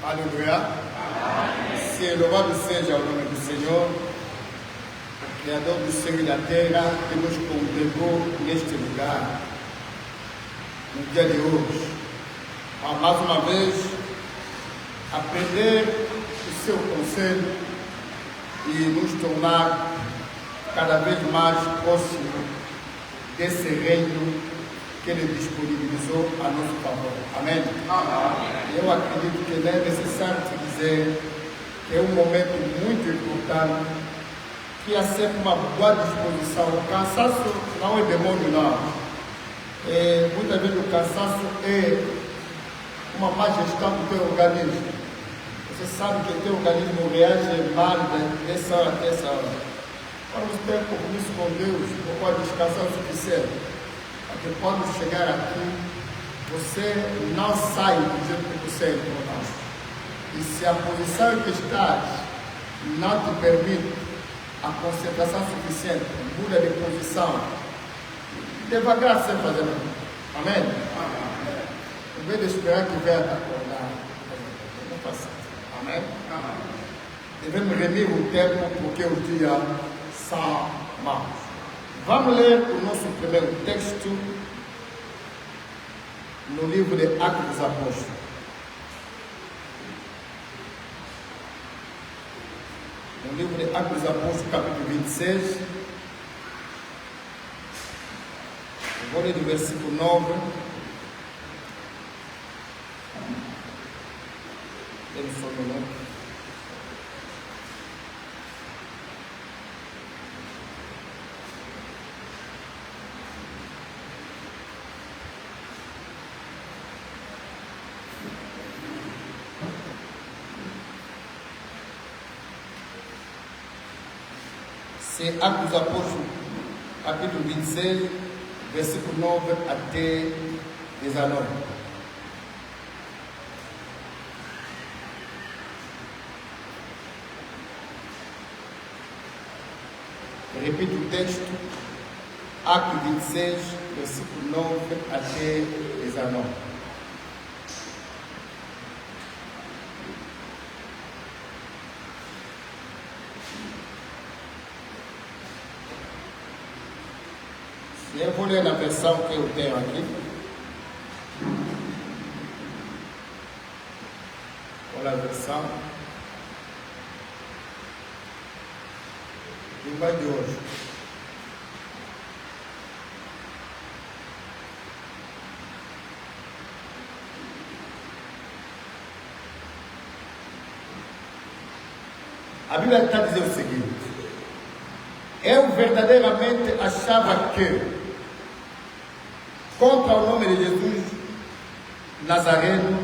Alléluia. C'est louvable seja o nome do Senhor, Criador do céu e da terra, que nos congregou neste lugar, no dia de hoje. Mais uma vez, aprender o seu conselho e nos tornar cada vez mais próximos desse reino que Ele disponibilizou a nosso favor. Amém? Amém. Eu acredito que não é necessário te dizer que é um momento muito importante, que há sempre uma boa disposição. O cansaço não é demônio, não. Muitas vezes o cansaço é uma má gestão do teu organismo. Você sabe que o teu organismo reage mal dessa hora até essa hora. Quando você tem compromisso com Deus, não pode descansar o suficiente. Porque quando chegar aqui, você não sai do jeito que você entrou. E se a posição em que estás não te permite a concentração suficiente, muda de posição, devagar você fazendo. Amém? Em vez de esperar que venha te acordar, não faça. Amém? Devemos remir o tempo porque os dias são maus. Vamos ler o nosso primeiro texto no livro de Atos dos Apóstolos. No livro de Atos dos Apóstolos, capítulo 26. Eu vou ler do versículo 9. Ele só no nome. C'est Atos dos Apóstolos, capítulo 26, versículo 9 até 19. Repito o texto, Atos 26, versículo 9 até 19. Eu vou ler na versão que eu tenho aqui. Olha a versão do dia de hoje. A Bíblia está dizendo o seguinte: eu verdadeiramente achava que contra o nome de Jesus Nazareno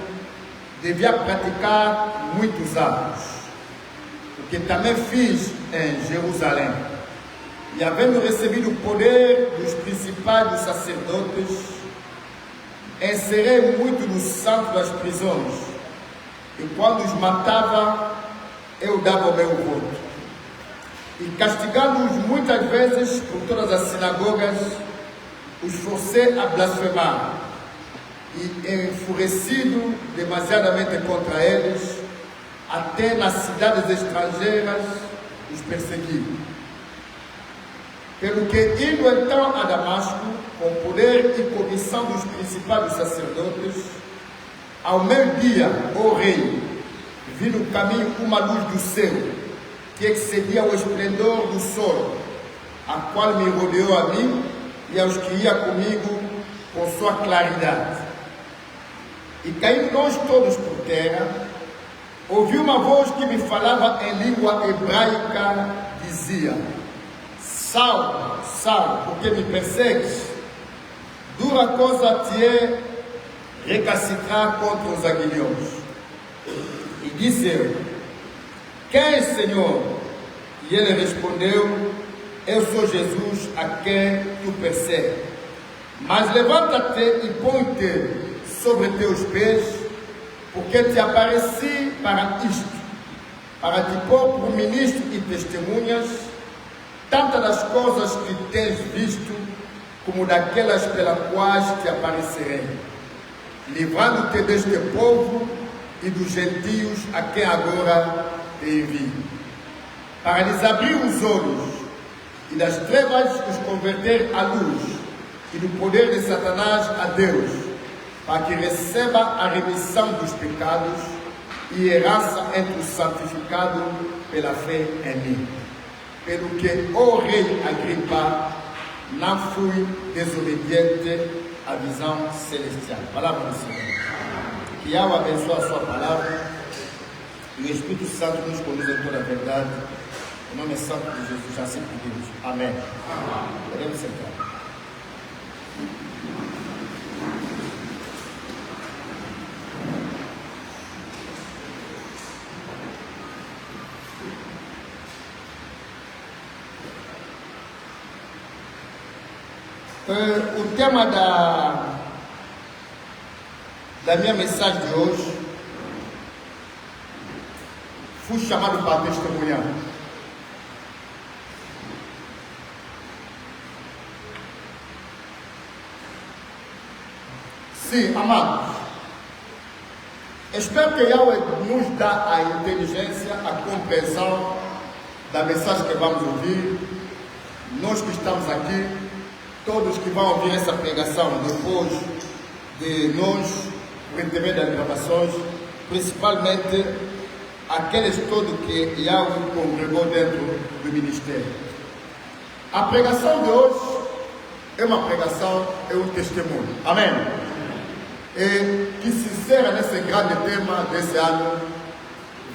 devia praticar muitos atos, o que também fiz em Jerusalém. E havendo recebido o poder dos principais dos sacerdotes, encerrei muito no santo das prisões, e quando os matava, eu dava o meu voto. E castigando-os muitas vezes por todas as sinagogas, os forcei a blasfemar, e enfurecido demasiadamente contra eles, até nas cidades estrangeiras os persegui. Pelo que, indo então a Damasco, com poder e comissão dos principais sacerdotes, ao meio-dia, ó rei, vi no caminho uma luz do céu, que excedia o esplendor do sol, a qual me rodeou a mim e aos que iam comigo com sua claridade. E caindo nós todos por terra, ouvi uma voz que me falava em língua hebraica, dizia: Saulo, Saulo, por que me persegues? Dura coisa te é recalcitrar contra os aguilhões. E disse eu: quem, Senhor? E ele respondeu: eu sou Jesus a quem tu persegues. Mas levanta-te e põe-te sobre teus pés, porque te apareci para isto, para te pôr por ministro e testemunhas, tanto das coisas que tens visto, como daquelas pelas quais te aparecerei, livrando-te deste povo e dos gentios a quem agora te envio, para lhes abrir os olhos e das trevas os converter à luz e do poder de Satanás a Deus, para que receba a remissão dos pecados e herança entre os santificados pela fé em mim. Pelo que, ó rei Agripa, não fui desobediente à visão celestial. Palavra do Senhor. Que Yahweh abençoe a sua palavra e o Espírito Santo nos conduz em toda a verdade. Em nome santo de Jesus, assim pedimos. Amém. Podemos sentar. O tema da minha mensagem de hoje fui chamado para testemunhar. Sim, amados, espero que Yahweh nos dá a inteligência, a compreensão da mensagem que vamos ouvir. Nós que estamos aqui, todos que vão ouvir essa pregação depois de nós, por intermédio das gravações, principalmente aqueles todos que Yahweh congregou dentro do ministério. A pregação de hoje é uma pregação, é um testemunho. Amém? E que sincera nesse grande tema desse ano,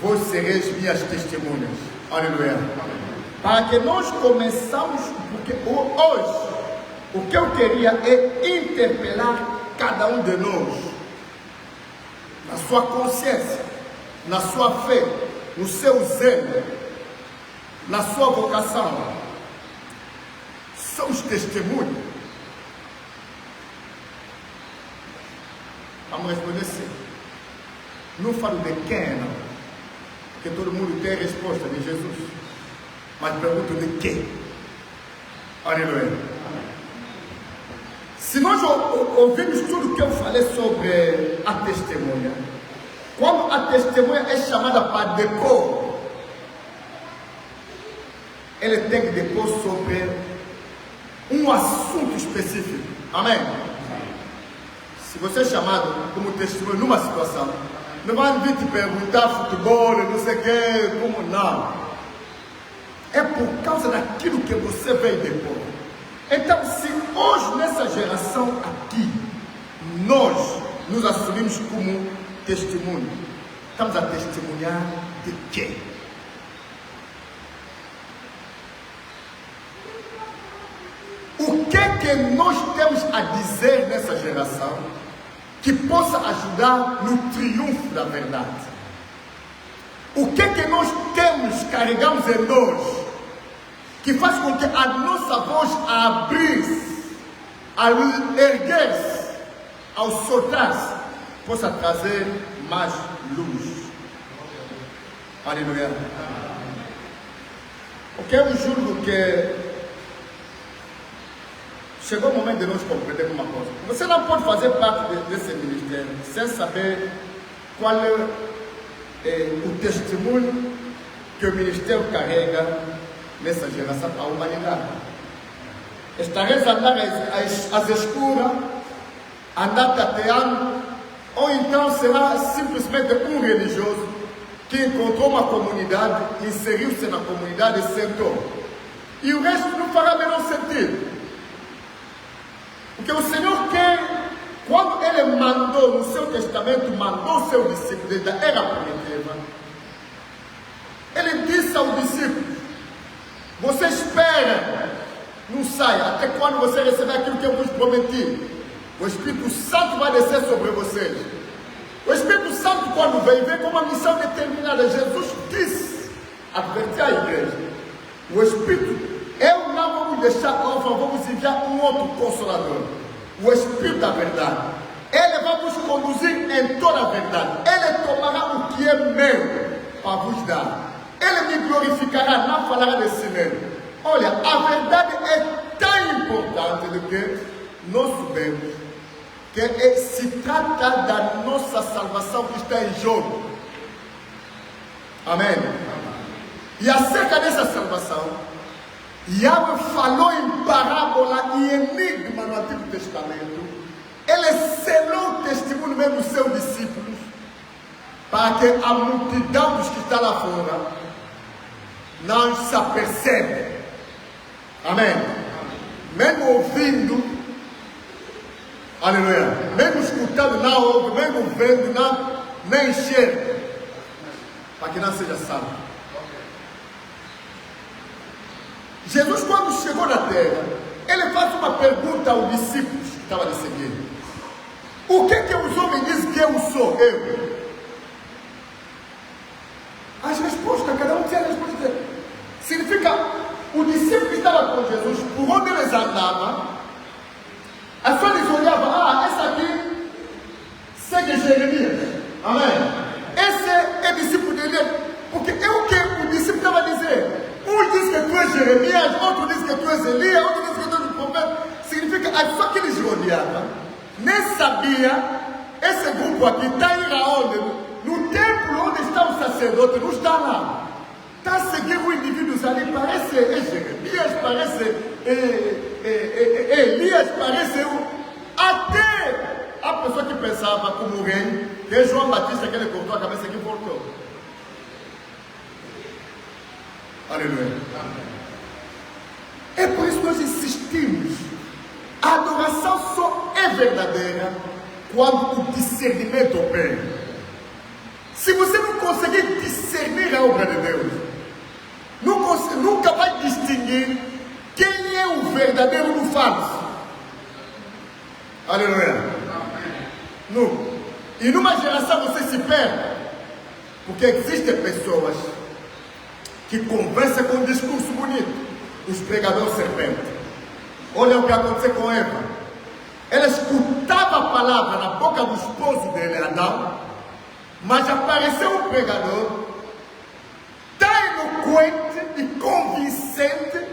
vós sereis minhas testemunhas. Aleluia. Para que nós começamos, porque hoje o que eu queria é interpelar cada um de nós na sua consciência, na sua fé, no seu zelo, na sua vocação. Somos testemunhos. Vamos responder sim. Não falo de quem, não. Porque todo mundo tem a resposta de Jesus. Mas pergunto de quem. Aleluia. Se nós ouvirmos tudo que eu falei sobre a testemunha, quando a testemunha é chamada para depor, ele tem que depor sobre um assunto específico. Amém? Se você é chamado como testemunha numa situação, não vai vir te perguntar futebol, não sei o que, como não. É por causa daquilo que você veio depor. Então, se hoje, nessa geração aqui, nós nos assumimos como testemunho, estamos a testemunhar de quê? O que é que nós temos a dizer nessa geração que possa ajudar no triunfo da verdade? O que é que nós temos, carregamos em nós, que faz com que a nossa voz abrir-se, a erguer-se, ao soltar-se, possa trazer mais luz. Aleluia. Porque eu julgo que chegou o momento de nós compreender uma coisa. Você não pode fazer parte desse ministério sem saber qual é o testemunho que o ministério carrega nessa geração, a humanidade. Estareis a andar às escuras, andar tateando, ou então será simplesmente um religioso que encontrou uma comunidade, inseriu-se na comunidade e sentou. E o resto não fará menor sentido. Porque o Senhor quer, quando Ele mandou no seu testamento, mandou o seu discípulo desde a era primitiva, Ele disse ao discípulo: você espera, não saia, até quando você receber aquilo que eu vos prometi. O Espírito Santo vai descer sobre vocês. O Espírito Santo, quando vem com uma missão determinada. Jesus disse, advertir a igreja: o Espírito, eu não vou deixar órfão, vamos enviar um outro Consolador, o Espírito da verdade. Ele vai vos conduzir em toda a verdade. Ele tomará o que é meu para vos dar. Ele me glorificará, não falará de si mesmo. Olha, a verdade é tão importante do que nós sabemos que se trata da nossa salvação que está em jogo. Amém? E acerca dessa salvação, Yahweh falou em parábola e enigma no Antigo Testamento. Ele selou o testemunho mesmo dos seus discípulos, para que a multidão dos que está lá fora não se apercebe. Amém? Mesmo ouvindo, aleluia, mesmo escutando, não ouve, mesmo vendo, não, nem enxerga, para que não seja salvo. Jesus, quando chegou na terra, ele faz uma pergunta aos discípulos que estavam lhe seguindo: o que os homens dizem que eu sou? Eu. As respostas, cada um tinha a resposta dele. Significa, o discípulo que estava com Jesus, por onde eles andavam, as pessoas olhavam: esse aqui segue Jeremias. Amém? Esse é discípulo dele. Porque é o que o discípulo estava a dizer. Um diz que tu és Jeremias, outro diz que tu és Elias, outro diz que tu és o profeta. Significa, as pessoas que eles olhavam nem sabia, esse grupo aqui está indo aonde? No templo onde está o sacerdote, não está lá. Está a seguir o indivíduo ali, parece Jeremias, parece Elias, parece até a pessoa que pensava como o rei, que é João Batista, que ele cortou a cabeça que voltou. Aleluia. É por isso que nós insistimos. A adoração só é verdadeira quando o discernimento opera. Se você não conseguir discernir a obra de Deus, nunca vai distinguir quem é o verdadeiro do falso. Aleluia. Não. E numa geração você se perde, porque existem pessoas que conversam com um discurso bonito, os pregadores serpentes. Olha o que aconteceu com Eva. Ela escutava a palavra na boca do esposo dele, Adão, mas apareceu um pregador tão eloquente e convincente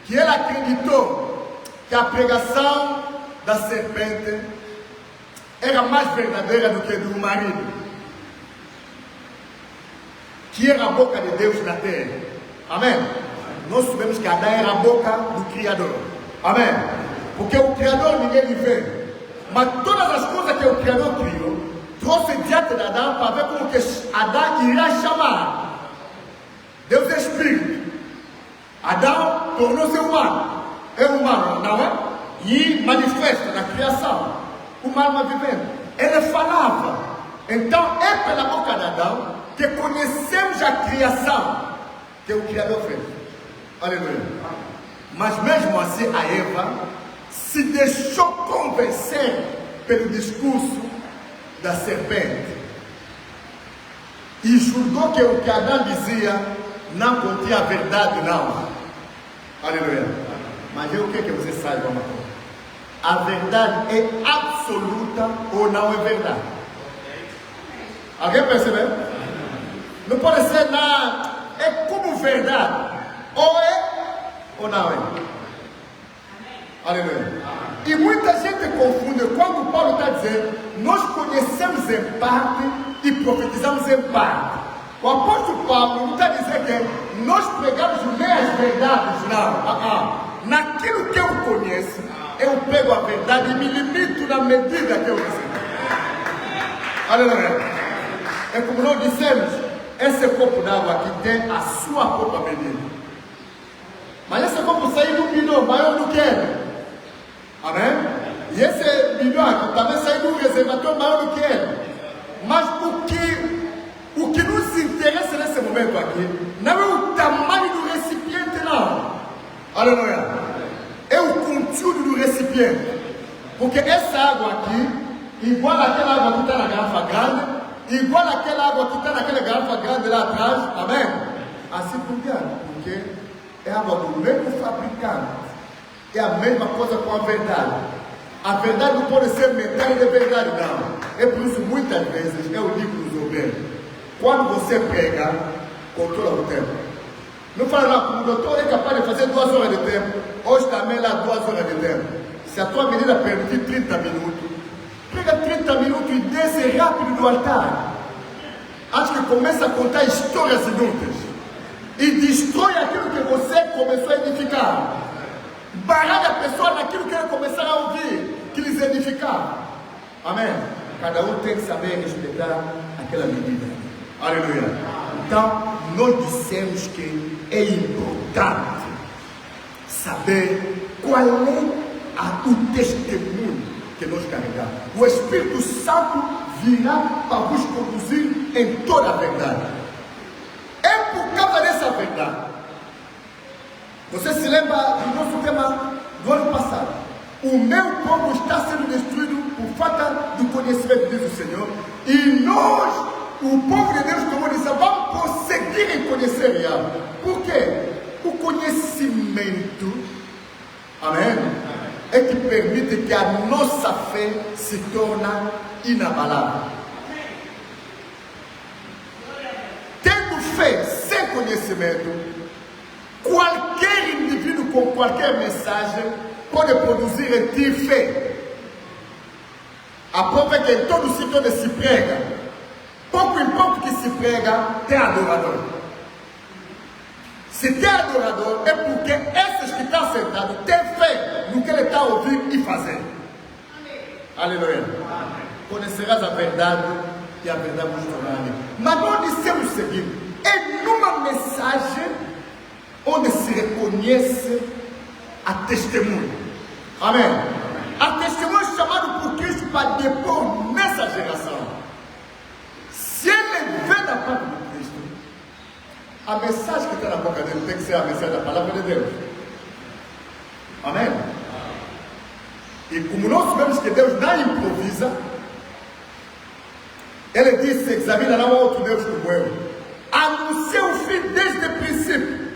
que ela acreditou que a pregação da serpente era mais verdadeira do que do marido, que era a boca de Deus na terra. Amém? Nós sabemos que Adão era a boca do Criador. Amém? Porque o Criador ninguém lhe vê, mas todas as coisas que o Criador criou, trouxe diante de Adão para ver como que Adão irá chamar. Deus é Espírito. Adão tornou-se humano. É humano, não é? E manifesta na criação uma alma vivendo. Ele falava. Então é pela boca de Adão que conhecemos a criação que o Criador fez. Aleluia. Mas mesmo assim a Eva se deixou convencer pelo discurso da serpente e julgou que o que Adão dizia não continha a verdade, não. Aleluia. Mas o que você saiba uma coisa? A verdade é absoluta ou não é verdade? Alguém percebeu? Não pode ser nada. É como verdade. Ou é ou não é. Aleluia. E muita gente confunde quando Paulo está dizendo: nós conhecemos em parte e profetizamos em parte. O apóstolo Paulo não está dizendo que nós pregamos meias verdades, não. Naquilo que eu conheço, eu pego a verdade e me limito na medida que eu recebo. Aleluia. É como nós dissemos: esse copo d'água aqui tem a sua própria medida. Mas esse copo saiu de um bidão maior do que ele. Amém? E esse bidão aqui também saiu de um reservatório maior do que ele. Mas o que nos interessa nesse momento aqui não é o tamanho do recipiente, não. Aleluia. É o conteúdo do recipiente. Porque essa água aqui, igual àquela água que está na garrafa grande, igual àquela água que está naquela garrafa grande lá atrás, amém? Assim por diante, porque é água do mesmo fabricante. É a mesma coisa com a verdade. A verdade não pode ser metade da verdade, não. É por isso muitas vezes eu digo nos obreiros: quando você prega, controla o tempo. Não fala lá, como o doutor é capaz de fazer 2 horas de tempo, hoje também lá 2 horas de tempo. Se a tua menina permitir 30 minutos, pega 30 minutos e desce rápido do altar. Acho que começa a contar histórias inúteis. E destrói aquilo que você começou a edificar. Baralha a pessoa naquilo que ela começar a ouvir, que lhes edificar. Amém? Cada um tem que saber respeitar aquela medida. Aleluia. Então, nós dissemos que é importante saber qual é o testemunho que nós carregamos. O Espírito Santo virá para vos conduzir em toda a verdade. É por causa dessa verdade. Você se lembra do nosso tema do ano passado? O meu povo está sendo destruído por falta do conhecimento, diz o Senhor. E nós, o povo de Deus, como disse, vamos prosseguir em conhecer Yahweh. Por quê? O conhecimento, amém, é que permite que a nossa fé se torne inabalável. Tendo fé sem conhecimento, qualquer indivíduo com qualquer mensagem pode produzir em ti fé. A prova é que em todo sítio onde se prega, pouco em pouco que se prega, tem adorador. Se tem adorador, é porque esses que estão sentados têm fé no que ele está ouvindo e fazendo. Aleluia. Conhecerás a verdade e a verdade vos tornará livre. Mas nós dissemos o seguinte: é numa mensagem onde se reconhece a testemunha. Amém? A testemunha é chamada por Cristo para depor nessa geração. Se ele vem da parte de Cristo, a mensagem que está na boca dele tem que ser a mensagem da palavra de Deus. Amém? E como nós sabemos que Deus não improvisa, ele disse: examina, não há outro Deus como eu. Anunciei o fim desde o princípio.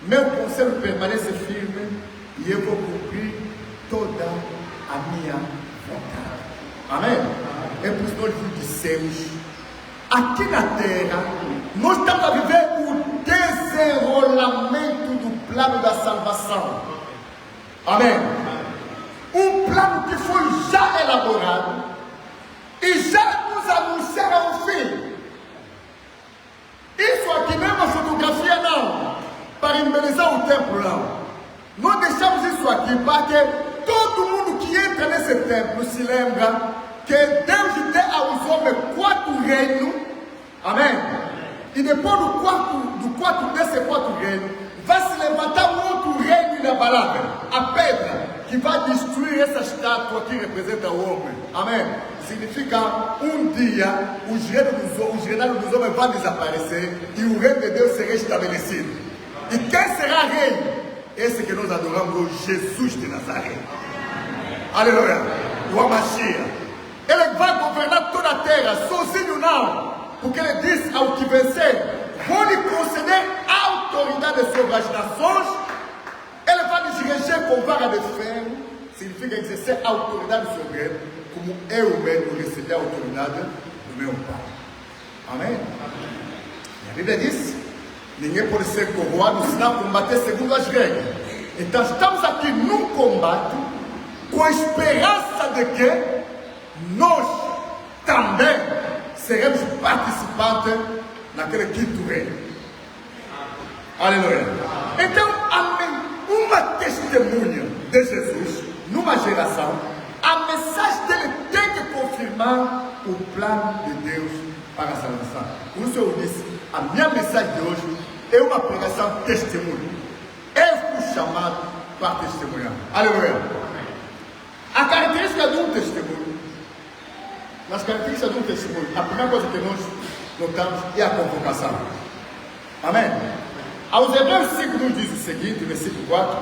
Meu conselho permanece firme e eu vou cumprir toda a minha vontade. Amém? É por isso que nós vos dissemos: aqui na terra, nós estamos a viver o desenrolamento do plano da salvação. Amém? Um plano que foi já elaborado e já nos anunciaram o fim. Isso aqui não é uma fotografia, não, para embelezar o templo, não. Nós deixamos isso aqui para que todo mundo que entra nesse templo se lembra que Deus deu aos homens 4 reinos. Amém? E depois desses 4 reinos, vai se levantar um outro reino inabalável, a pedra, que vai destruir essa estátua que representa o homem. Amém? Significa um dia os reinos dos homens vão desaparecer e o reino de Deus será estabelecido. E quem será rei? Esse que nós adoramos hoje, Jesus de Nazaré. Aleluia. O Amashia. Ele vai governar toda a terra, sozinho não. Porque ele disse ao que vencer: vou lhe conceder autoridade sobre as nações. Ele vai nos reger com vara de ferro. Significa exercer autoridade sobre ele, como eu mesmo recebi a autoridade do meu Pai. Amém? E a Bíblia diz: ninguém pode ser coroado senão combater segundo as regras. Então estamos aqui num combate com a esperança de que nós também seremos participantes naquele quinto reino. Aleluia. Então, amém. Uma testemunha de Jesus numa geração, a mensagem dele tem que confirmar o plano de Deus para a salvação. Por isso eu disse: a minha mensagem de hoje é uma pregação testemunho. Eu fui chamado para testemunhar. Aleluia. A característica de um testemunho, nas características de um testemunho, a primeira coisa que nós notamos é a convocação. Amém? Aos Hebreus 5 nos diz o seguinte, versículo 4.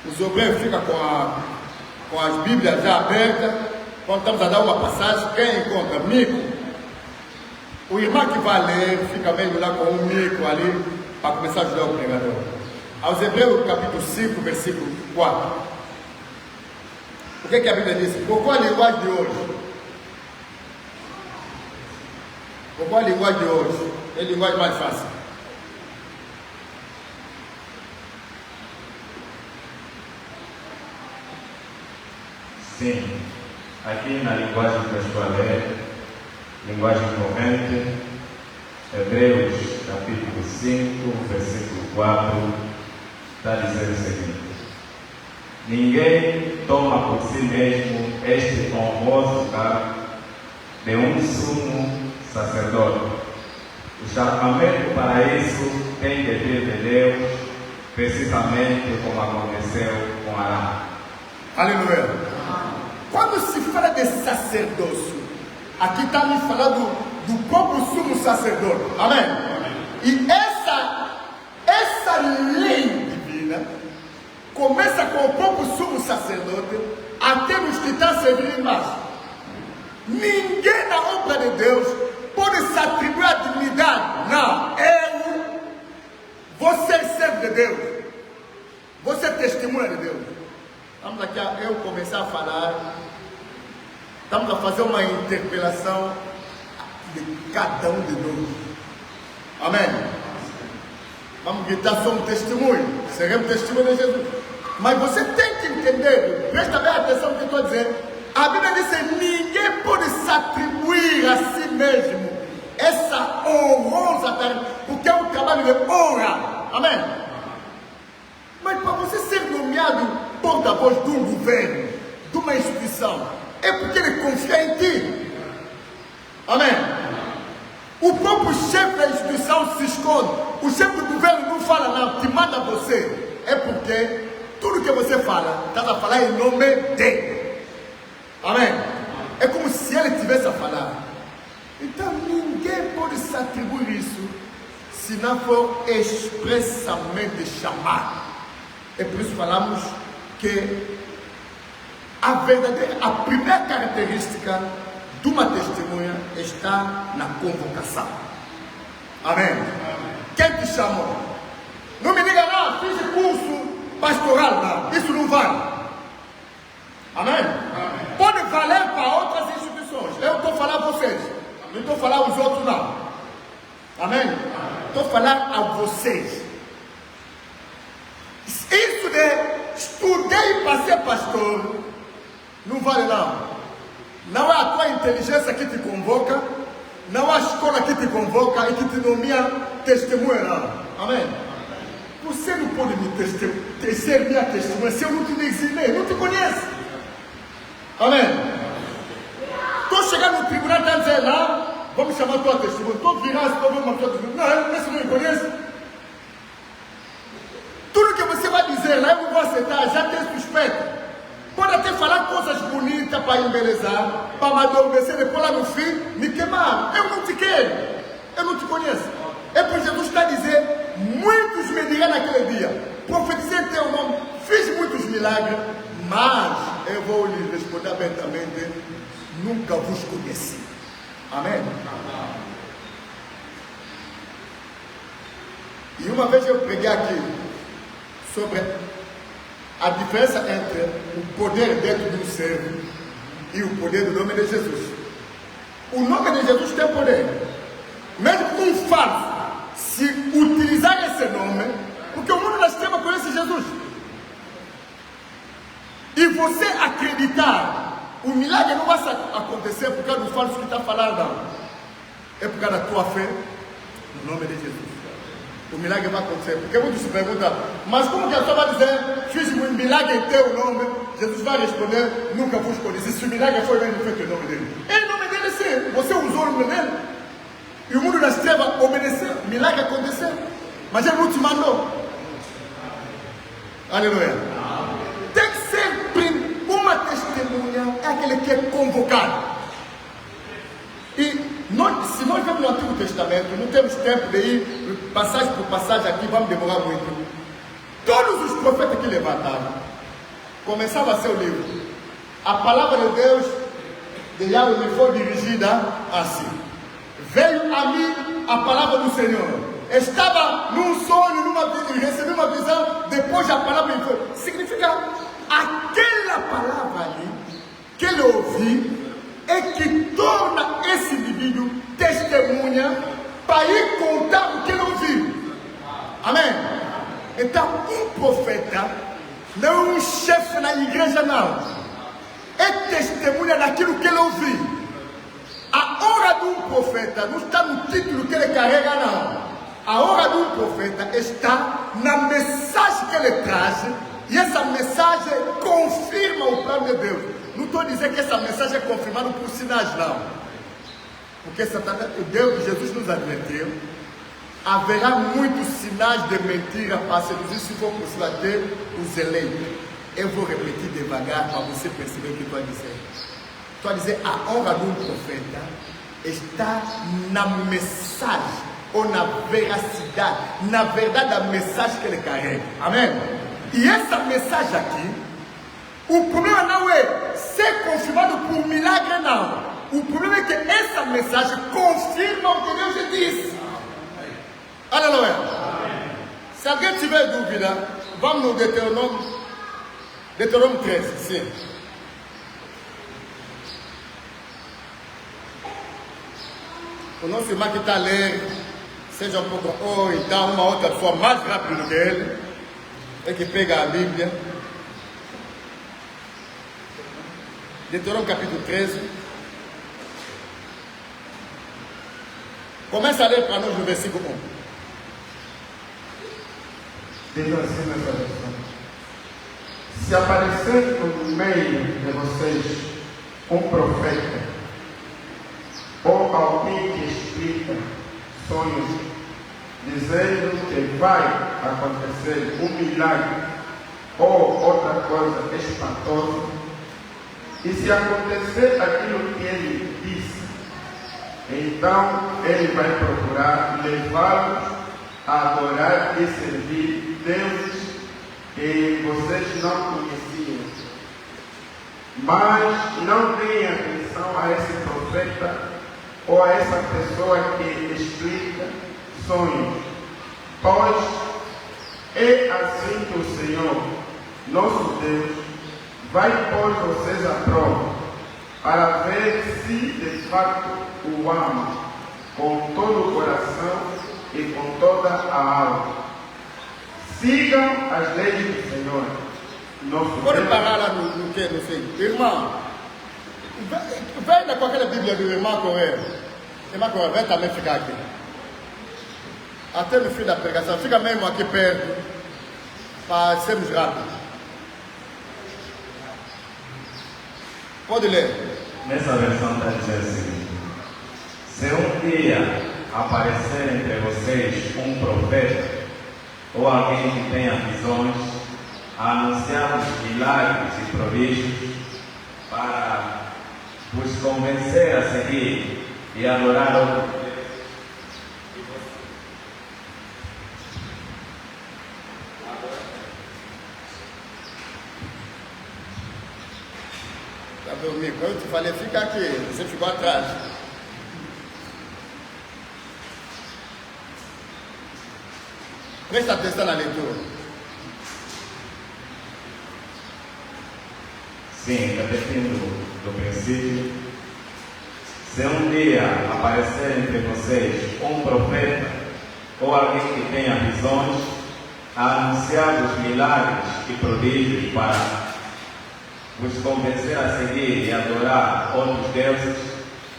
Os obreiros ficam com as Bíblias já abertas. Quando estamos a dar uma passagem, quem encontra mico, o irmão que vai ler fica meio lá com um mico ali para começar a ajudar o pregador. Aos Hebreus capítulo 5, versículo 4. O que a Bíblia diz? Por qual a linguagem de hoje? Por qual a linguagem de hoje? É a linguagem mais fácil. Sim. Aqui na linguagem que eu estou a ler, linguagem corrente, Hebreus capítulo 5, versículo 4, está a dizer o seguinte: ninguém toma por si mesmo este honroso cargo de um sumo sacerdote. O chamamento para isso tem de vir de Deus, precisamente como aconteceu com Arão. Aleluia. Quando se fala de sacerdócio, aqui está me falando do próprio sumo sacerdote. Amém? E essa lei divina começa com o próprio sumo sacerdote até nos que estão servindo mais. Ninguém na obra de Deus pode se atribuir a dignidade. Não, você é servo de Deus, você é testemunha de Deus. Vamos aqui, eu começar a falar, estamos a fazer uma interpelação de cada um de nós. Amém? Vamos gritar, somos testemunho, seremos testemunho de Jesus. Mas você tem que entender, presta bem atenção no que eu estou dizendo. A Bíblia diz que ninguém pode se atribuir a si mesmo essa honrosa tarefa, porque é um trabalho de honra. Amém? Mas para você ser nomeado porta-voz de um governo, de uma instituição, é porque ele confia em ti. Amém? O próprio chefe da instituição se esconde. O chefe do governo não fala nada, te manda você. É porque tudo que você fala, está a falar em nome dele. Amém? É como se ele tivesse a falar. Então ninguém pode se atribuir isso se não for expressamente chamado. É por isso que falamos que a primeira característica de uma testemunha está na convocação. Amém? Quem te chamou? Não me diga, não, fiz curso pastoral, não. Isso não vale. Amém? Pode valer para outras instituições. Eu estou falando a vocês. Não estou falando aos outros, não. Amém? Estou falando a vocês. Isso de estudei para ser pastor não vale não. Não é a tua inteligência que te convoca, não é a escola que te convoca e que te nomeia testemunha não. Amém? Você não pode me ser minha testemunha se eu não te ensinei, não te conheço. Amém? Estou chegando no tribunal e está dizendo lá, vamos chamar a tua testemunha. Estou virando, estou vendo uma tua testemunha. Não, esse não me conhece. Tudo que você vai dizer lá eu não vou aceitar, já tem suspeito. Pode até falar coisas bonitas para embelezar, para me adormecer, depois lá no fim me queimar. Eu não te quero, eu não te conheço. É por Jesus está a dizer, muitos me dirão naquele dia, profetizei em teu nome, fiz muitos milagres, mas eu vou lhes responder abertamente, nunca vos conheci. Amém? E uma vez eu preguei aqui sobre a diferença entre o poder dentro de um servo e o poder do nome de Jesus. O nome de Jesus tem poder. Mesmo um falso, se utilizar esse nome, porque o mundo das trevas conhece Jesus. E você acreditar, o milagre não vai acontecer por causa do falso que está falando, não. É por causa da tua fé no nome de Jesus. O milagre vai acontecer, porque muitos se perguntam, mas como que a pessoa vai dizer, fiz um milagre em teu nome? Jesus vai responder, nunca vos conheci. Se o milagre foi mesmo feito em nome dele. Em nome dele sim, você usou o nome dele. E o mundo das trevas obedeceu, o milagre aconteceu. Mas ele não te mandou. Aleluia. Tem que ser uma testemunha, é aquele que é convocado. E se nós vemos no Antigo Testamento, não temos tempo de ir passagem por passagem aqui, vamos demorar muito. Todos os profetas que levantavam, começava a ser o livro. A palavra de Deus de Yahweh me foi dirigida assim. Veio a mim a palavra do Senhor. Estava num sonho, recebi uma visão, depois a palavra me foi. Significa, aquela palavra ali, que ele ouviu, é que torna esse indivíduo testemunha para ir contar o que ele ouviu. Amém? Então, um profeta não é um chefe na igreja, não. é testemunha daquilo que ele ouviu. A hora de um profeta não está no título que ele carrega, não. A hora de um profeta está na mensagem que ele traz. E essa mensagem confirma o plano de Deus. Não estou dizendo que essa mensagem é confirmada por sinais, não. Porque o Deus de Jesus nos advertiu. Haverá muitos sinais de mentira para seduzir se for persuadir os eleitos. Eu vou repetir devagar para você perceber o que estou a dizer. Estou a dizer, a honra de um profeta está na mensagem ou na veracidade, na verdade da mensagem que ele carrega. Amém? E essa mensagem aqui, o problema não é ser confirmado por milagre, não. O problema é que essa mensagem confirma o que Deus disse. Aleluia. Se alguém tiver dúvida, vamos no Deuteronômio 13, sim. O nosso irmão que está a ler, seja um pouco, ou então uma outra pessoa mais rápido que ele, é que pega a Bíblia. Deuteronômio capítulo 13. Começa a ler para nós no versículo 1. Diz assim nessa versão: se aparecer no meio de vocês um profeta ou alguém que explica sonhos, dizendo que vai acontecer um milagre ou outra coisa espantosa, e se acontecer aquilo que ele disse, então ele vai procurar levá-los a adorar e servir deuses que vocês não conheciam. Mas não deem atenção a esse profeta ou a essa pessoa que explica sonhos, pois é assim que o Senhor, nosso Deus, vai pôr vocês à prova, para ver se de fato o amam com todo o coração e com toda a alma. Sigam as leis do Senhor, nosso Deus. Pode parar lá no que? Não sei. Irmão, vem com aquela Bíblia do irmão Correia. Irmão Correia, vem também ficar aqui. Até no fim da pregação, fica mesmo aqui perto, para sermos rápidos. Pode ler. Nessa versão está dizendo o seguinte: se um dia aparecer entre vocês um profeta ou alguém que tenha visões, a anunciar os milagres e prodígios para vos convencer a seguir e adorar outro Deus, Tá dormindo? Quando eu te falei, fica aqui, você ficou atrás. Presta atenção na leitura. sim, repetindo do princípio. Se um dia aparecer entre vocês um profeta ou alguém que tenha visões, a anunciar os milagres e prodígios para vos convencer a seguir e adorar outros deuses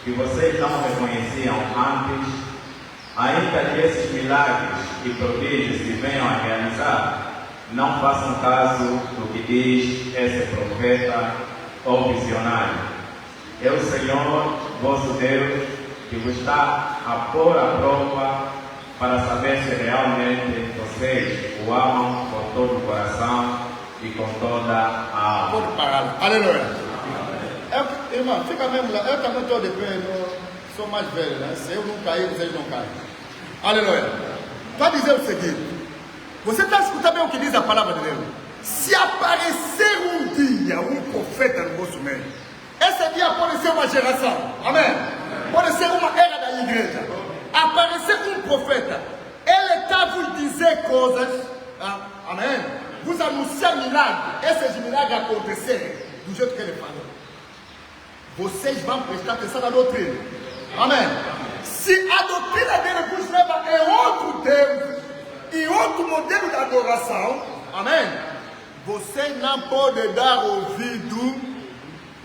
que vocês não reconheciam antes, ainda que esses milagres e prodígios se venham a realizar, não façam caso do que diz esse profeta ou visionário. É o Senhor, vosso Deus, que vos está a pôr à prova para saber se realmente vocês o amam com todo o coração e com toda a alma. Pode parar. Aleluia. Irmão, fica mesmo lá. Eu também estou de pé, sou mais velho, né? Se eu não cair, vocês não caem. Aleluia. Para dizer o seguinte: você está escutando bem o que diz a palavra de Deus? Se aparecer um dia um profeta no vosso meio, esse dia pode ser uma geração, amém? Pode ser uma era da igreja. Aparecer um profeta, ele está a vos dizer coisas, amém? Vos anunciar milagres, esses milagres acontecerem do jeito que ele falou. Vocês vão prestar atenção na doutrina, amém? Se a doutrina dele vos leva em outro Deus e outro modelo de adoração, amém? Você não pode dar ouvido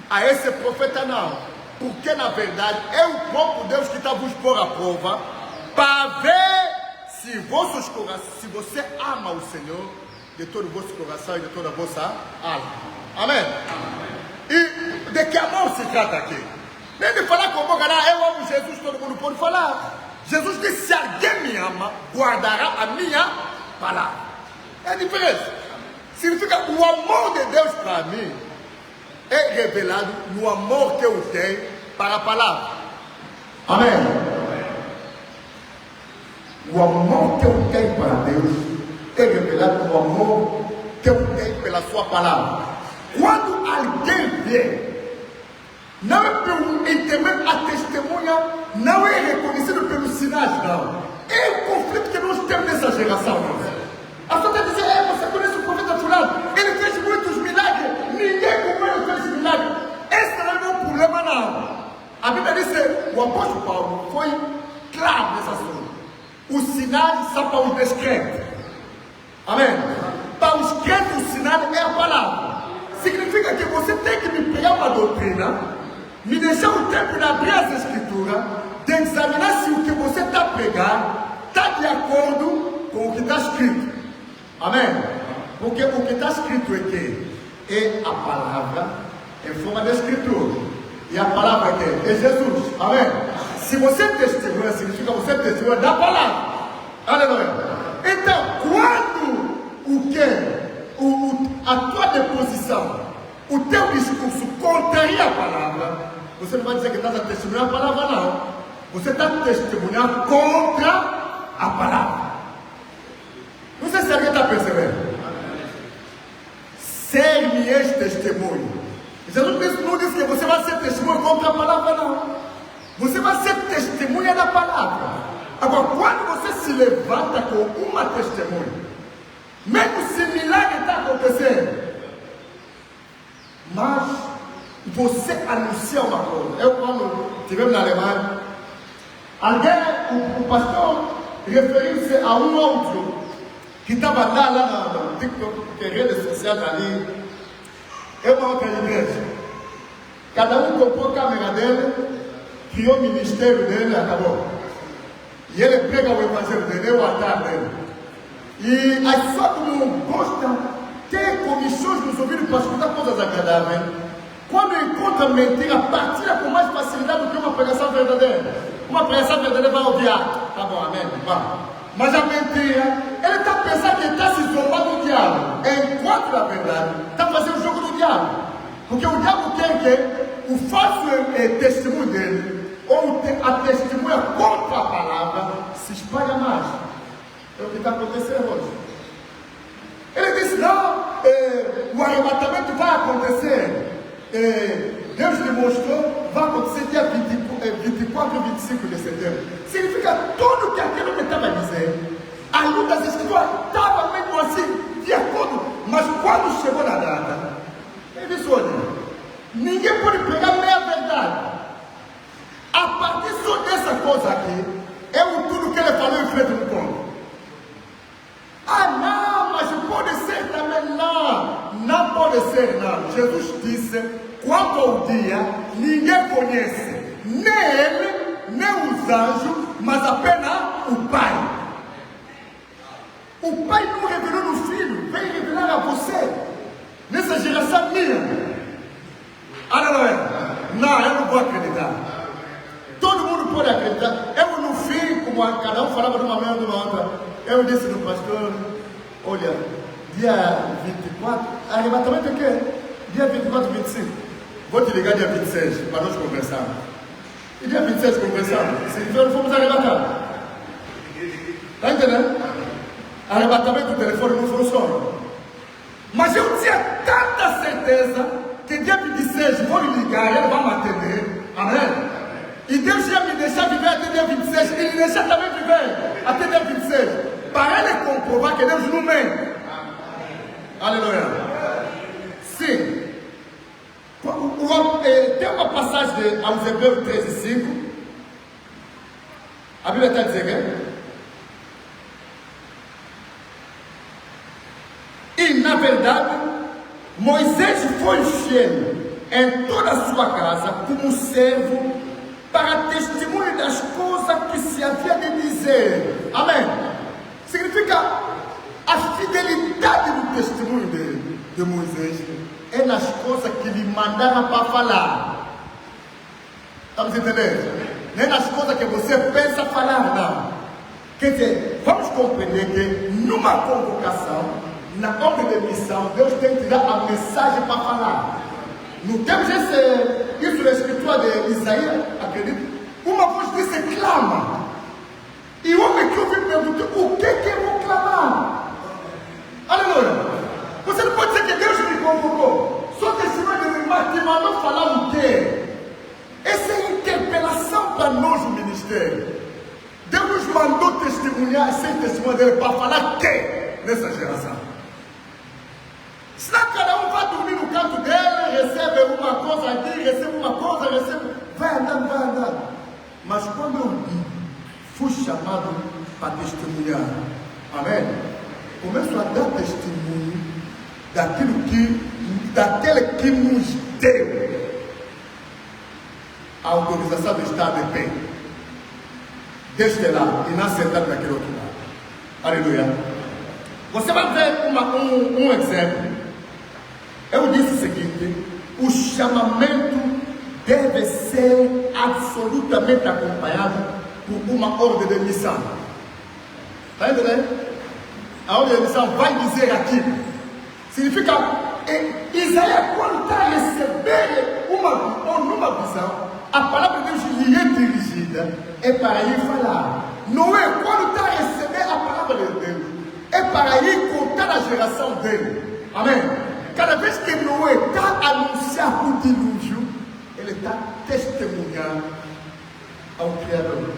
a esse profeta não. Porque na verdade é o próprio Deus que está vos pôr à prova para ver se você ama o Senhor de todo o vosso coração e de toda a vossa alma. Amém? E de que amor se trata aqui? Nem de falar como eu amo Jesus, todo mundo pode falar. Jesus disse: se alguém me ama, guardará a minha palavra. É a diferença. Significa o amor de Deus para mim é revelado no amor que eu tenho para a palavra. Amém? O amor que eu tenho para Deus é revelado no amor que eu tenho pela sua palavra. Quando alguém vê, não é pelo entender a testemunha, não é reconhecido pelos sinais, não. É o conflito que nós temos nessa geração. A pessoa está dizendo: você conhece o profeta fulano, ele fez muitos milagres, ninguém como ele fez milagres. Esse não é o problema, não. A Bíblia diz que o apóstolo Paulo foi claro nessa assunto. Os sinais são para os descrentes. Amém? Para os crentes, o sinal é a palavra. Significa que você tem que me pegar uma doutrina, me deixar o tempo de abrir as escrituras, de examinar se o que você está pregando está de acordo com o que está escrito. Amém? Porque o que está escrito é que é a palavra em forma de escritura. E a palavra é Jesus. Amém? Se você testemunha, significa que você testemunha da palavra. Aleluia. Então, quando a tua deposição, o teu discurso contraria a palavra, você não vai dizer que está testemunhando a palavra, não. Você está testemunhando contra a palavra. Não sei se alguém está percebendo. Ser-me este testemunho. Jesus não disse que você vai ser testemunha contra a palavra, não. Você vai ser testemunha da palavra. Agora, quando você se levanta com uma testemunha, mesmo se milagre está acontecendo, mas você anuncia uma coisa. Eu, quando estivemos na Alemanha, o pastor referiu-se a um outro que estava lá no TikTok, que é redes sociais ali. É uma outra igreja. Cada um comprou a câmera dele, criou o ministério dele e acabou. E ele prega o evangelho dele, o altar dele. E as pessoas não gostam, tem comissões nos ouvidos para escutar coisas agradáveis. Quando encontra mentira, partilha com mais facilidade do que uma pregação verdadeira. Uma pregação verdadeira vai odiar. Tá bom, amém? Vamos. Mas a mentira, ele está pensando que ele está se zombando do diabo. Enquanto, na verdade, está fazendo o jogo do diabo. Porque o diabo quer que o falso testemunho dele, ou a testemunha contra a palavra, se espalha mais. É o que está acontecendo hoje. Ele disse: não, o arrebatamento vai acontecer. Deus demonstrou, vai acontecer dia 24 e 25 de setembro. Significa tudo que aquele homem estava dizendo. A luz das escrituras estava mesmo assim, de acordo. Mas quando chegou na data, ele disse: olha, ninguém pode pregar meia verdade. A partir só dessa coisa aqui, é o tudo que ele falou em frente do ponto. Ah, não, mas pode ser também. Não pode ser, não. Jesus disse: quanto ao dia, ninguém conhece, nem ele, nem os anjos, mas apenas o Pai. O Pai não revelou no Filho, vem revelar a você, nessa geração minha. Aleluia. Não, eu não vou acreditar. Todo mundo pode acreditar. Eu no fim, como cada um falava de uma manhã ou de uma outra, eu disse no pastor: olha, dia 24, arrebatamento é o quê? Dia 24 e 25. Vou te ligar dia 26 para nós conversarmos. E dia 26 conversamos. Se não fomos arrebatados. Está entendendo? Arrebatamento do telefone não funciona. Mas eu tinha tanta certeza que dia 26 vou lhe ligar, ele vai me atender. Amém? E Deus ia me deixar viver até dia 26. E me deixar também viver até dia 26. Para ele comprovar que Deus não mente. Aleluia. Sim. Tem uma passagem aos Hebreus 13:5. A Bíblia está dizendo que, e na verdade, Moisés foi cheio em toda a sua casa como servo para testemunho das coisas que se havia de dizer. Amém. Significa a fidelidade do testemunho de Moisés é nas coisas que lhe mandaram para falar. Estamos entendendo? Não é nas coisas que você pensa falar, não. Quer dizer, vamos compreender que numa convocação, na ordem de missão, Deus tem que dar a mensagem para falar. Não temos isso na escritura de Isaías, acredito. Uma voz disse, clama. E o homem que ouviu perguntou, o que eu vou clamar? Aleluia. Você não pode dizer que Deus me convocou. Só testemunho de irmã que mandou falar o quê? Essa é a interpelação para nós no ministério. Deus nos mandou testemunhar, sem testemunho dele, para falar quê nessa geração? Senão cada um vai dormir no canto dele, recebe uma coisa aqui, recebe uma coisa, recebe... Vai andando, vai andando. Mas quando eu fui chamado para testemunhar, amém? Começo a dar testemunho daquele que nos deu a autorização de estar de pé. Deste lado e não sentado naquele outro lado. Aleluia. Você vai ver um exemplo. Eu disse o seguinte: o chamamento deve ser absolutamente acompanhado por uma ordem de missão. Está entendendo? A ordem de missão vai dizer aquilo. Significa, Isaías, quando está a receber numa visão, a palavra de Deus lhe é dirigida, é para ir falar. Não é quando está a receber a palavra de Deus, é para ir contar a geração dele. Amém? Cada vez que Noé está a anunciar o dilúvio, ele está testemunhando ao Criador.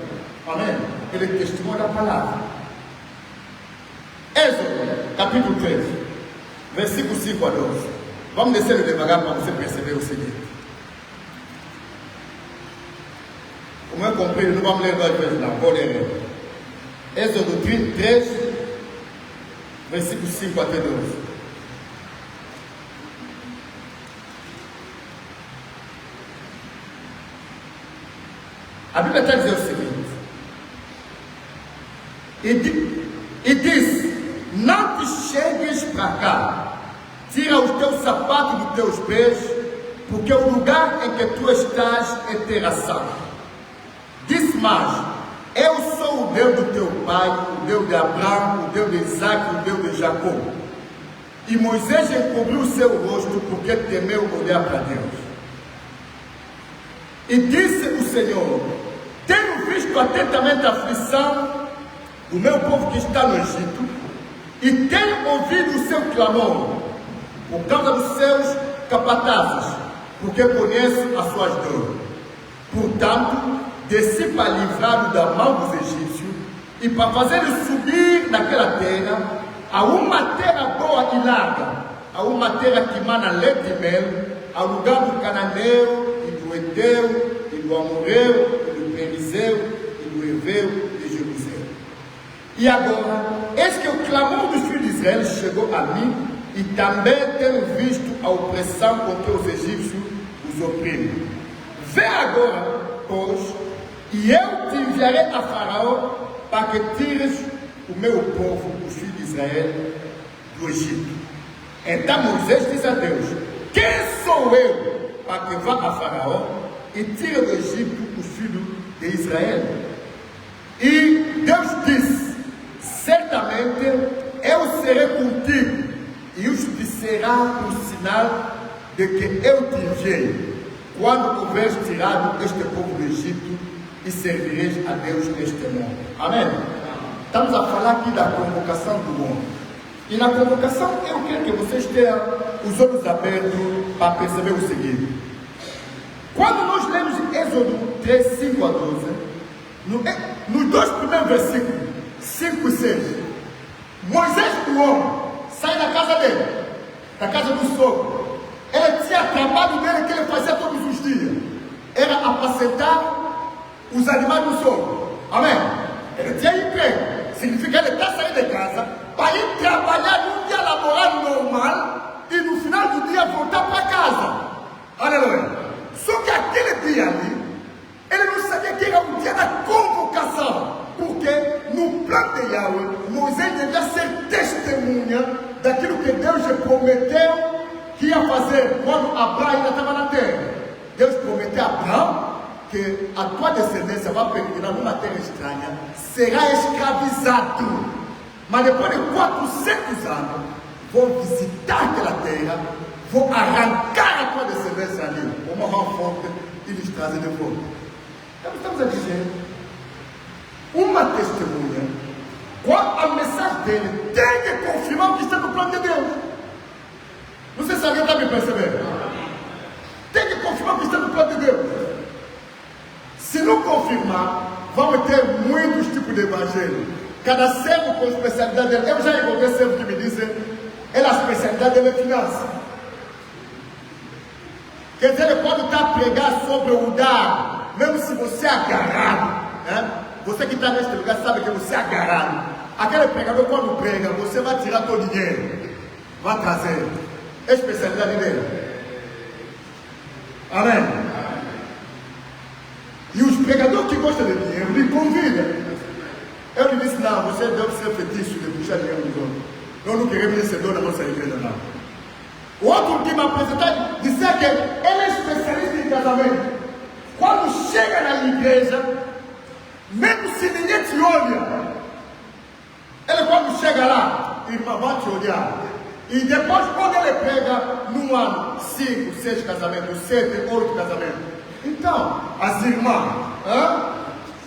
Amém? Ele testemunha a palavra. Êxodo, capítulo 3, versículo 5 a 12. Vamos descer devagar para você perceber o seguinte. Como eu comprei, não vamos ler 2 vezes, não. Vou ler. Êxodo 3, versículo 5 até 12. A Bíblia está dizendo o seguinte: e diz: não te chegues para cá, tira os teus sapatos dos teus pés, porque o lugar em que tu estás é terra santa. Diz mais: eu sou o Deus do teu pai, o Deus de Abraão, o Deus de Isaac, o Deus de Jacó. E Moisés encobriu o seu rosto porque temeu olhar para Deus. E disse o Senhor: tenho visto atentamente a aflição do meu povo que está no Egito, e tenho ouvido o seu clamor por causa dos seus capatazes, porque conheço as suas dores. Portanto, desci para livrá-lo da mão dos egípcios e para fazer-o subir naquela terra, a uma terra boa e larga, a uma terra que mana leite e mel, ao lugar do cananeu e do Eteu e do Amorreu e do Perizeu e do Eveu e de Jebuseu. E agora, eis que o clamor dos filhos de Israel chegou a mim, e também tenho visto a opressão com que os egípcios os oprimem. Vê agora, pois, e eu te enviarei a Faraó para que tires o meu povo, os filhos de Israel, do Egito. Então Moisés disse a Deus: quem sou eu para que vá a Faraó e tire do Egito os filhos de Israel? E Deus disse: certamente eu serei contigo, e isso te será um sinal de que eu te enviei, quando houveres tirado este povo do Egito, e servireis a Deus neste mundo. Amém? Estamos a falar aqui da convocação do homem. E na convocação eu quero que vocês tenham os olhos abertos para perceber o seguinte: quando nós lemos Êxodo 3, 5 a 12, nos 2 primeiros versículos, 5 e 6, Moisés, o homem, sai da casa dele, da casa do sogro. Ele tinha trabalho dele que ele fazia todos os dias, era apacentar os animais do sogro. Amém? Ele tinha emprego. Significa que ele está saindo de casa para ir trabalhar num dia laboral normal e no final do dia voltar para casa. Aleluia. Só que aquele dia ali, ele não sabia que era o dia da convocação. Porque no plano de Yahweh, Moisés devia ser testemunha daquilo que Deus lhe prometeu que ia fazer quando Abraão ainda estava na terra. Deus prometeu a Abraão que a tua descendência vai peregrinar numa terra estranha, será escravizado. Mas depois de 400 anos, vou visitar aquela terra, vou arrancar a tua descendência ali, vou morrer forte e lhes trazer de volta. Então estamos a dizer, uma testemunha, qual a mensagem dele tem que confirmar o que está no plano de Deus. Não sei se alguém está me percebendo. Tem que confirmar o que está no plano de Deus. Se não confirmar, vamos ter muitos tipos de evangelho. Cada servo com a especialidade dele. Eu já encontrei servo que me dizem, a especialidade dele é finança. Quer dizer, ele pode estar a pregar sobre o dar, mesmo se você é agarrado, né? Você que está neste lugar sabe que você é agarrado. Aquele pregador, quando prega, você vai tirar todo o dinheiro, vai trazer. É a especialidade dele. Amém? E os pregadores que gostam de dinheiro lhe convidam. Eu lhe disse, não, você deve ser fetiche de puxar dinheiro dos outros. Nós não queremos receber na nossa igreja, não. O outro que me apresentou disse que ele é especialista em casamento. Quando chega na igreja, mesmo se ninguém te olha, ele quando chega lá, irmão, vai te olhar. E depois, quando ele prega num ano, 5, 6 casamentos, 7, 8 casamentos. Então, as irmãs,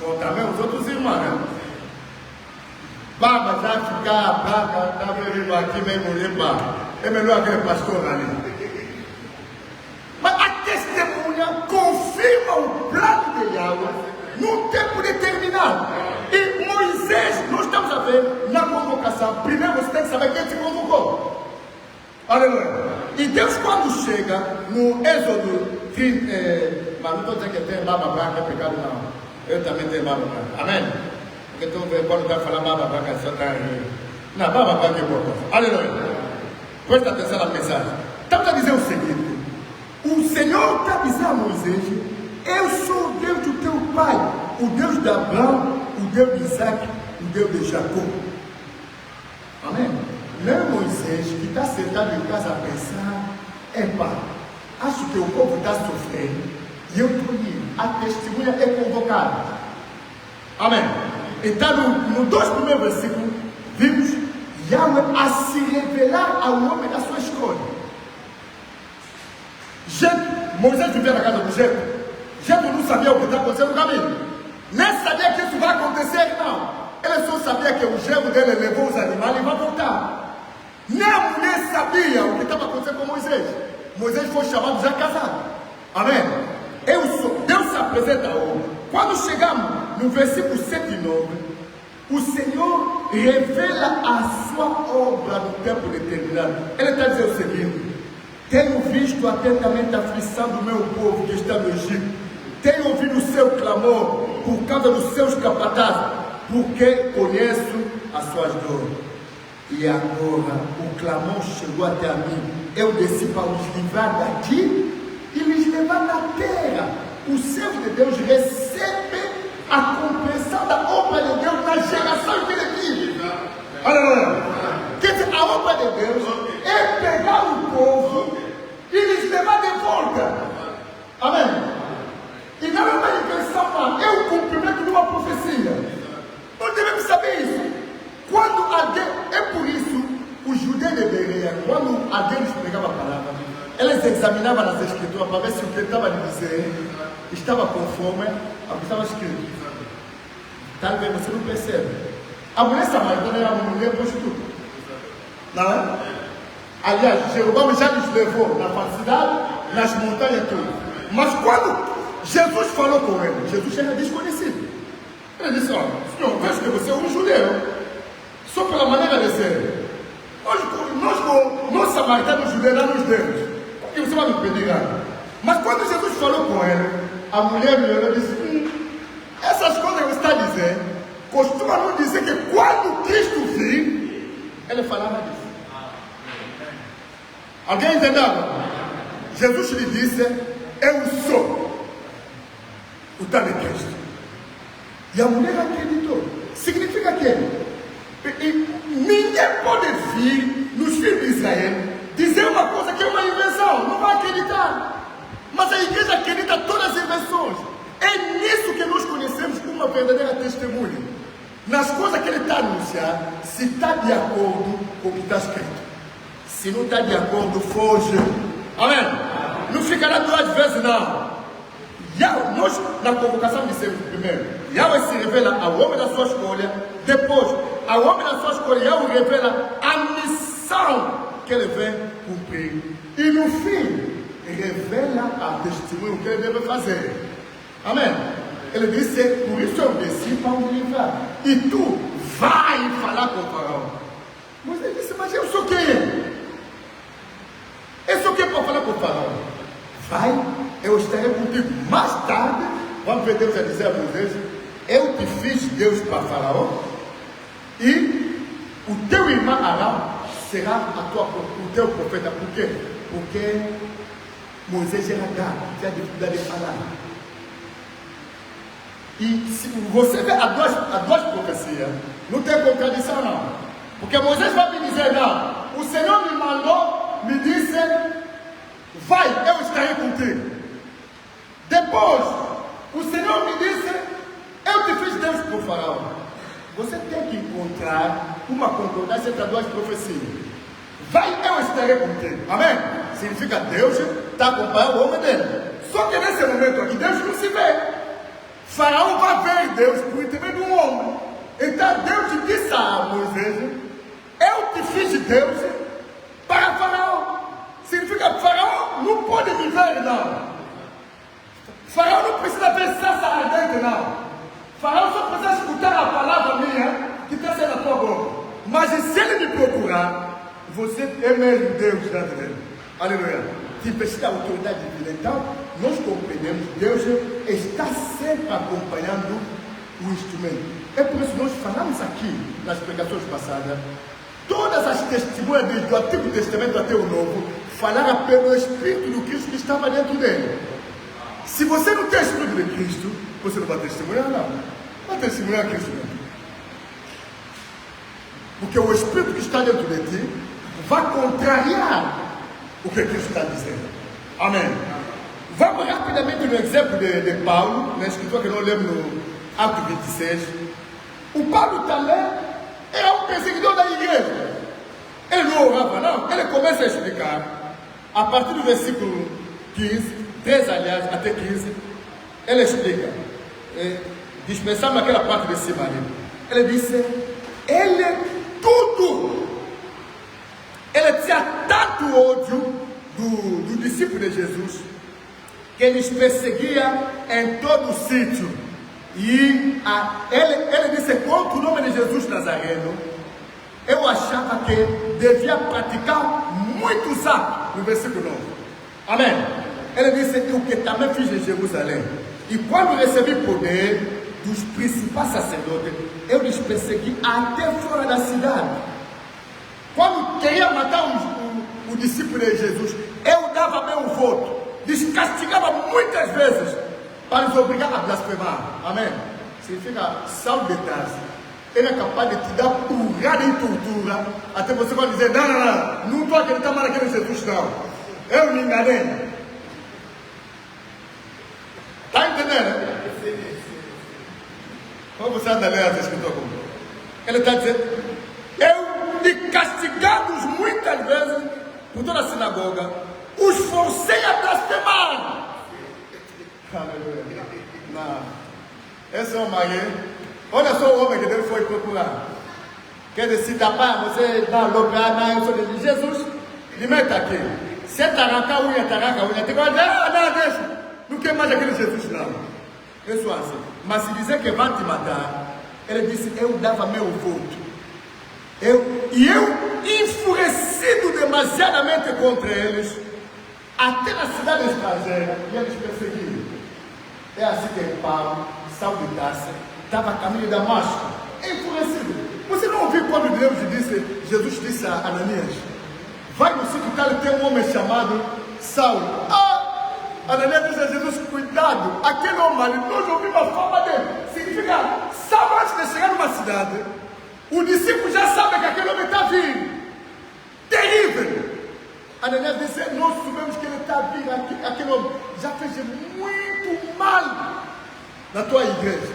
ou também os outros irmãos, né? Baba já ficar, baba, tá vendo aqui mesmo, limpa. É melhor aquele pastor ali. Mas a testemunha confirma o plano de Yahweh num tempo determinado. E Moisés, nós estamos a ver na convocação. Primeiro você tem que saber quem te convocou. Aleluia. E Deus, quando chega no Êxodo 30, mas não estou dizendo que tem barba branca, é pecado, não. Eu também tenho barba branca. Amém? Porque estou vendo quando vai falar barba branca, só está aí. Não, barba branca é boa coisa. Aleluia. Presta atenção na mensagem. Estamos a dizer o seguinte: o Senhor está a dizer a Moisés, eu sou o Deus do teu pai, o Deus de Abraão, o Deus de Isaac, o Deus de Jacó. Amém? Não é Moisés que está sentado em casa a pensar, epá, acho que o povo está sofrendo e eu estou indo. A testemunha é convocada. Amém? Então, nos 2 primeiros versículos, vimos Yahweh a se revelar ao homem da sua escolha. Moisés vivia na casa do Jetro. Jetro não sabia o que está acontecendo no caminho. Nem sabia que isso vai acontecer, não. Ele só sabia que o genro dele levou os animais e vai voltar. Nem a mulher sabia o que estava acontecendo com Moisés. Moisés foi chamado já casado. Amém? Deus se apresenta ao homem. Quando chegamos no versículo 7 e 9, o Senhor revela a sua obra no tempo determinado. Ele está dizendo o seguinte: tenho visto atentamente a aflição do meu povo que está no Egito. Tenho ouvido o seu clamor por causa dos seus capatazes, porque conheço as suas dores. E agora o clamor chegou até a mim. Eu desci para os livrar daqui e lhes levar na terra. O servo de Deus recebe a compreensão da obra de Deus na geração que ele vive. Aleluia. Quer dizer, a obra de Deus é pegar o povo e lhes levar de volta. Amém? E não é uma invenção, não. É o cumprimento de uma profecia. Nós devemos saber isso. Quando alguém, é por isso, os judeus de Bereia, quando alguém lhes pregava a palavra, eles examinavam nas escrituras para ver se o que ele estava lhe dizer estava conforme ao que estava escrito. Talvez você não percebe. A mulher samaritana era uma mulher prostituta. Não é? Aliás, Jeroboão já nos levou na falsidade, nas montanhas tudo. Mas quando Jesus falou com ele, Jesus era desconhecido. Ele disse: olha, senhor, vejo que você é um judeu. Só pela maneira de ser. Nós samaritanos judeus não nos demos. O que você vai me pedir nada? Mas quando Jesus falou com ele, a mulher me olhou e disse: essas coisas que você está dizendo, costuma não dizer que quando Cristo vir, ele falava disso. Alguém entendeu? Jesus lhe disse: eu sou o tal de Cristo. E a mulher acreditou. Significa que ninguém pode vir nos filhos de Israel dizer uma coisa que é uma invenção, não vai acreditar. Mas a igreja acredita em todas as invenções. É nisso que nós conhecemos uma verdadeira testemunha. Nas coisas que ele está anunciando, se está de acordo com o que está escrito. Se não está de acordo, foge. Amém? Não ficará duas vezes, não. Nós, na convocação, dissemos primeiro: Yahweh se revela ao homem da sua escolha. Depois, ao homem da sua escolha, Yahweh revela a missão que ele vem cumprir. E no fim, revela a testemunho que ele deve fazer. Amém? Ele disse: por isso eu desci para o livrar. E tu vai falar com o faraó. Mas ele disse: mas eu sou quem? Eu sou quem para falar com o faraó? Vai, eu estarei contigo. Mais tarde, vamos ver Deus a dizer a Moisés: eu te fiz Deus para faraó, e o teu irmão Arão será o teu profeta. Por quê? Porque Moisés era gago, tinha dificuldade de falar. E se você vê as duas profecias, não tem contradição, não. Porque Moisés vai me dizer: não, o Senhor me mandou, me disse: vai, eu estarei contigo. Depois, o Senhor me disse: eu te fiz Deus para o faraó. Você tem que encontrar uma concordância entre as duas profecias. Vai, eu estarei contigo. Amém? Significa Deus está acompanhando o homem dele. Só que nesse momento aqui, Deus não se vê. Faraó vai ver Deus por intermédio de um homem. Então Deus disse a Moisés: eu te fiz Deus para Faraó. Significa que Faraó não pode me ver, não. Faraó não precisa ver sarça ardente, não. Faraó só precisa escutar a palavra minha que está sendo na tua boca. Mas se ele me procurar, você é mesmo Deus diante dele. Aleluia. Se precisa da autoridade divina. Então, nós compreendemos, Deus está sempre acompanhando o instrumento. É por isso que nós falamos aqui, nas pregações passadas, todas as testemunhas do Antigo Testamento até o Novo, falaram pelo Espírito do Cristo que estava dentro dele. Se você não tem o Espírito de Cristo, você não vai testemunhar, não. Vai testemunhar Cristo dentro. Porque o Espírito que está dentro de ti vai contrariar o que Cristo está dizendo. Amém. Vamos rapidamente no exemplo de Paulo, na escritura que nós lemos no Atos 26. O Paulo também era um perseguidor da igreja. Ele não orava, não. Ele começa a explicar, a partir do versículo 15, 13 aliás, até 15, ele explica, dispensando aquela parte de cima ali. Ele disse: ele tudo. Ele tinha tanto ódio do discípulo de Jesus, que eles perseguia em todo o sítio. E ele disse: contra o nome de Jesus Nazareno, eu achava que devia praticar muitos atos. No versículo 9. Amém. Ele disse: o que também fiz em Jerusalém. E quando recebi poder dos principais sacerdotes, eu lhes persegui até fora da cidade. Quando queria matar o discípulo de Jesus, eu dava meu voto, descastigava muitas vezes para os obrigar a blasfemar. Amém? Significa Saulo de Tarso. Ele é capaz de te dar porrada em tortura, até você vai dizer: não estou acreditando mais naquele Jesus, não. Eu me enganei. Está entendendo? Como você anda lendo essa escritura comigo? Ele está dizendo: eu, de castigados muitas vezes por toda a sinagoga, os forcei a blasfemar. Aleluia. Não. Esse é o marido. Olha só o homem que Deus foi procurar. Quer dizer, se tapar, você dá louca, eu sou de Jesus, me meta aqui. Se taranca a unha, tem que dizer: não, deixa. Não quer mais aquele Jesus, não. Eu sou assim. Mas se dizer que vai te matar, ele disse: eu dava meu voto. Eu, enfurecido demasiadamente contra eles, até na cidade estrangeira, e eles perseguiram. É assim que Paulo, Saulo de Tarso, estava a caminho de Damasco, enfurecido. Você não ouviu quando Jesus disse a Ananias: vai no sítio tal, tem um homem chamado Saulo. Ananias disse a Jesus, cuidado, aquele homem ali, nós ouvimos a fama dele. Significa, sabe, antes de chegar numa cidade, o discípulo já sabe que aquele homem está vindo. Terrível. Ananias disse, nós sabemos que ele está vindo, aquele homem já fez muito mal na tua igreja.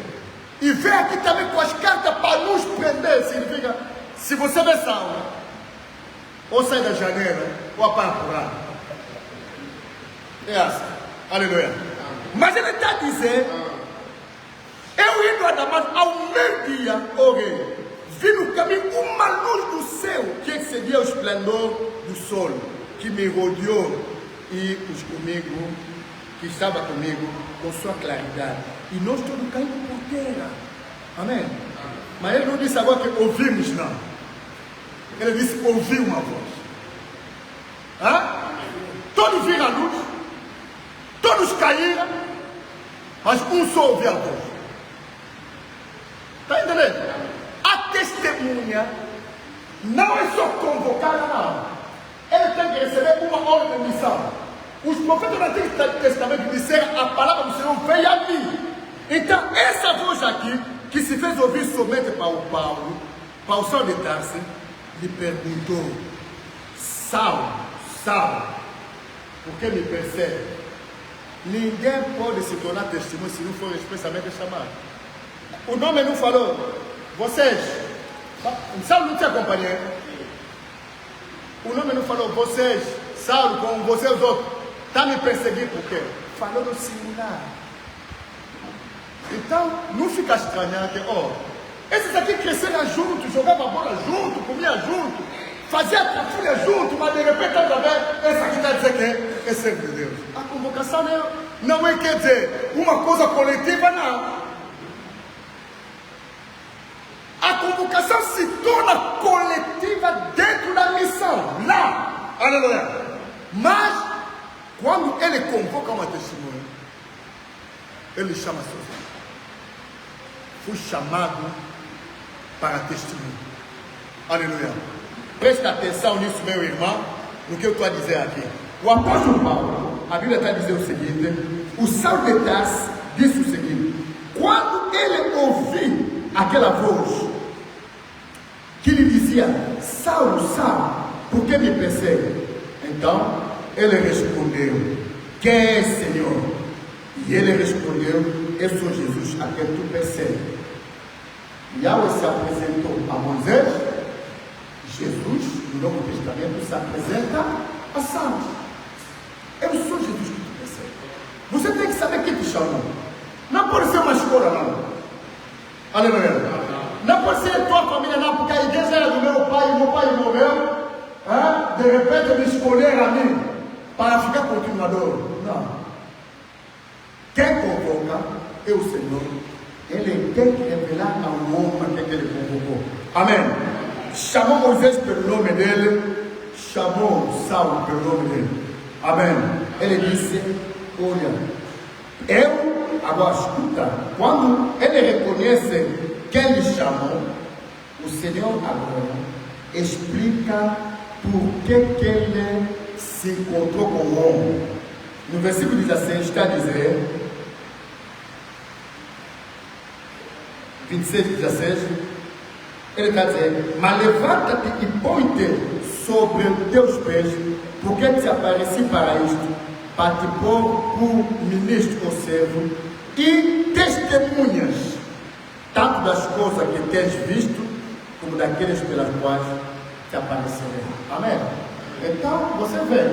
E vem aqui também com as cartas para nos prender. Significa, se você vê Saulo, ou sai da janela, ou apanha por lá. É assim. Aleluia. Mas ele está dizendo, eu indo a Damasco ao meio-dia, orei, vi no caminho uma luz do céu, que excedia o esplendor do sol, que me rodeou e os comigo, que estava comigo, com sua claridade. E nós todos caímos por terra. Amém? Mas ele não disse agora que ouvimos, não. Ele disse que ouviu uma voz. Todos viram a luz, todos caíram, mas um só ouviu a voz. Está entendendo? A testemunha não é só convocada, não. Ele tem que receber uma ordem de missão. Os profetas do Antigo Testamento disseram, a palavra do Senhor veio a mim. Então, essa voz aqui, que se fez ouvir somente para o Paulo, para o Saulo de Tarso, lhe perguntou, Saulo, Saulo, por que me persegue? Ninguém pode se tornar testemunho se não for expressamente chamado. O nome não falou. Vocês, Saulo não te acompanhou. O nome não falou. Vocês, Saulo, com vocês os outros, está me perseguindo por quê? Falou no singular. Então, não fica estranhando que, esses aqui cresceram juntos, jogavam bola junto, comiam junto, faziam trafulha junto, mas de repente, esse aqui está dizendo que é servo de Deus. A convocação não é, quer dizer, uma coisa coletiva, não. A convocação se torna coletiva dentro da missão, lá. Aleluia. Mas, quando ele convoca uma testemunha, ele chama seus. Fui chamado para testemunho. Aleluia. Presta atenção nisso, meu irmão, no que eu estou a dizer aqui. O apóstolo Paulo, a Bíblia está dizendo o seguinte, o Saulo de Tarso disse o seguinte, quando ele ouviu aquela voz que lhe dizia, Saulo, Saulo, por que me persegue? Então, ele respondeu, quem é, Senhor? E ele respondeu, eu sou Jesus, a quem tu persegues. Yahweh se apresentou a Moisés, Jesus, no Novo Testamento, se apresenta a Saulo. Eu sou Jesus que tu persegue. Você tem que saber quem te chamou. Não pode ser uma escola, não. Aleluia. Não pode ser a tua família, não, porque a igreja era do meu pai morreu. De repente me escolheram a mim para ficar continuador. Não. Quem convoca é o Senhor. Ele tem que revelar ao homem que ele convocou. Amém. Chamou Moisés pelo nome dele, chamou Saulo pelo nome dele. Amém. Ele disse, olha, agora escuta, quando ele reconhece quem lhe chamou, o Senhor agora explica por que ele se encontrou com o homem. No versículo 16 está a dizer, 26, 16, ele está dizendo, mas levanta-te e põe-te sobre teus pés, porque te apareci para isto, para te pôr por ministro ou servo, e testemunhas, tanto das coisas que tens visto, como daqueles pelas quais te aparecerei. Amém? Então, você vê,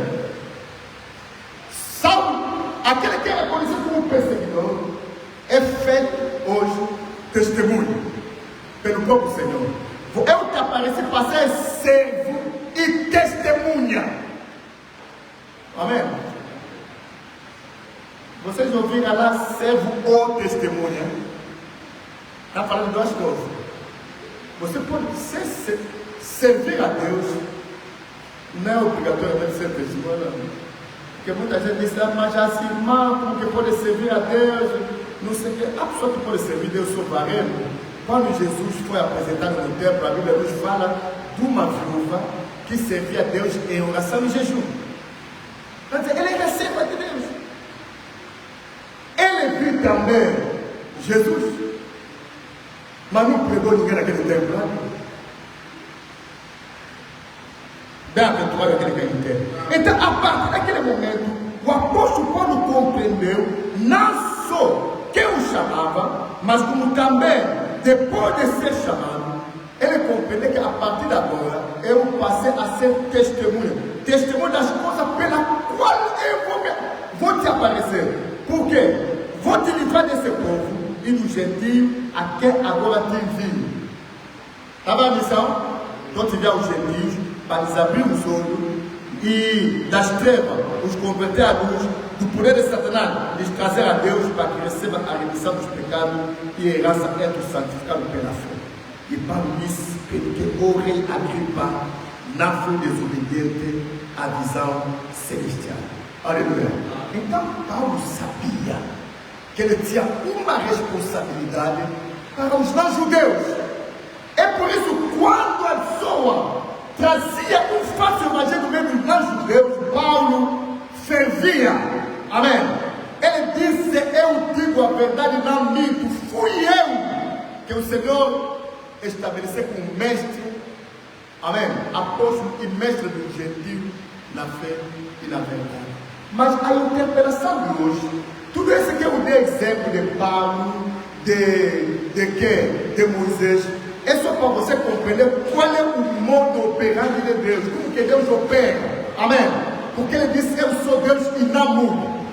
Saulo, aquele que era conhecido como perseguidor, é feito hoje testemunho pelo próprio Senhor. Eu te apareci para ser servo e testemunha. Amém? Vocês ouviram lá servo ou testemunha? Está falando de duas coisas. Você pode servir a Deus, não é obrigatoriamente ser testemunha, não. Porque muita gente diz, mas assim, irmão, como que pode servir a Deus? Não sei o que. A pessoa que pode servir Deus soberano, quando Jesus foi apresentado no templo, a Bíblia nos fala de uma viúva que servia a Deus em oração e jejum. Quer dizer, ele é reserva de Deus. Ele viu também Jesus, mas não pregou ninguém naquele tempo lá. Bem-aventurado aquele que entende. Então, a partir daquele momento, o apóstolo Paulo compreendeu não só que o chamava, mas como também, depois de ser chamado, ele compreendeu que a partir de agora eu passei a ser testemunha das coisas pela qual eu vou te aparecer. Por quê? Vou te livrar desse povo e do gentio a quem agora te envio. Estava a missão? Então te enviar os gentios para lhes abrir os olhos e das trevas os converter à luz, do poder de Satanás lhes trazer a Deus para que receba a remissão dos pecados e a herança entre os santificados pela fé. E Paulo disse que o rei Agripa não foi desobediente à visão celestial. Aleluia. Então Paulo sabia que ele tinha uma responsabilidade para os não-judeus. É por isso, quando a pessoa trazia um falso evangelho no meio dos não-judeus, Paulo fervia. Amém. Ele disse: eu digo a verdade, não minto. Fui eu que o Senhor estabeleceu como mestre, amém, apóstolo e mestre do gentil na fé e na verdade. Mas a interpretação de hoje, tudo isso que eu dei exemplo de Paulo, de Moisés, é só para você compreender qual é o modo operante de Deus, como que Deus opera, amém? Porque ele disse: eu sou Deus e não mudo.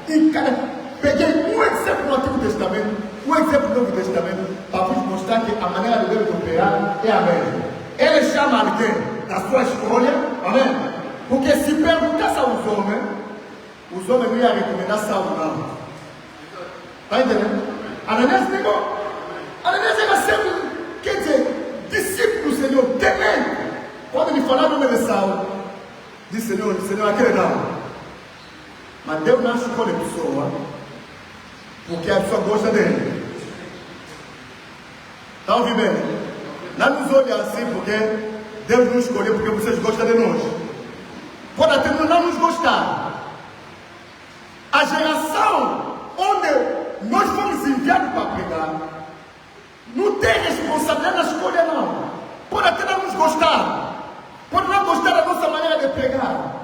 Peguei um exemplo do Antigo Testamento, um exemplo do Novo Testamento, para vos mostrar que a maneira de Deus operar é a mesma. Ele chama alguém da sua escolha, amém? Porque se perguntasse aos homens não iam recomendar Saulo, não. Está entendendo? Ananias negou. Ananias era sempre, quer dizer, discípulo do Senhor, temente. Quando ele falar o nome de Saulo, disse: Senhor, aquele não. Mas Deus não escolhe a pessoa porque a pessoa gosta dele. Está ouvindo bem? Não nos olhe assim porque Deus nos escolheu porque vocês gostam de nós. Pode até não nos gostar. A geração onde nós fomos enviados para pregar não tem responsabilidade na escolha, não. Pode até não nos gostar, pode não gostar da nossa maneira de pregar,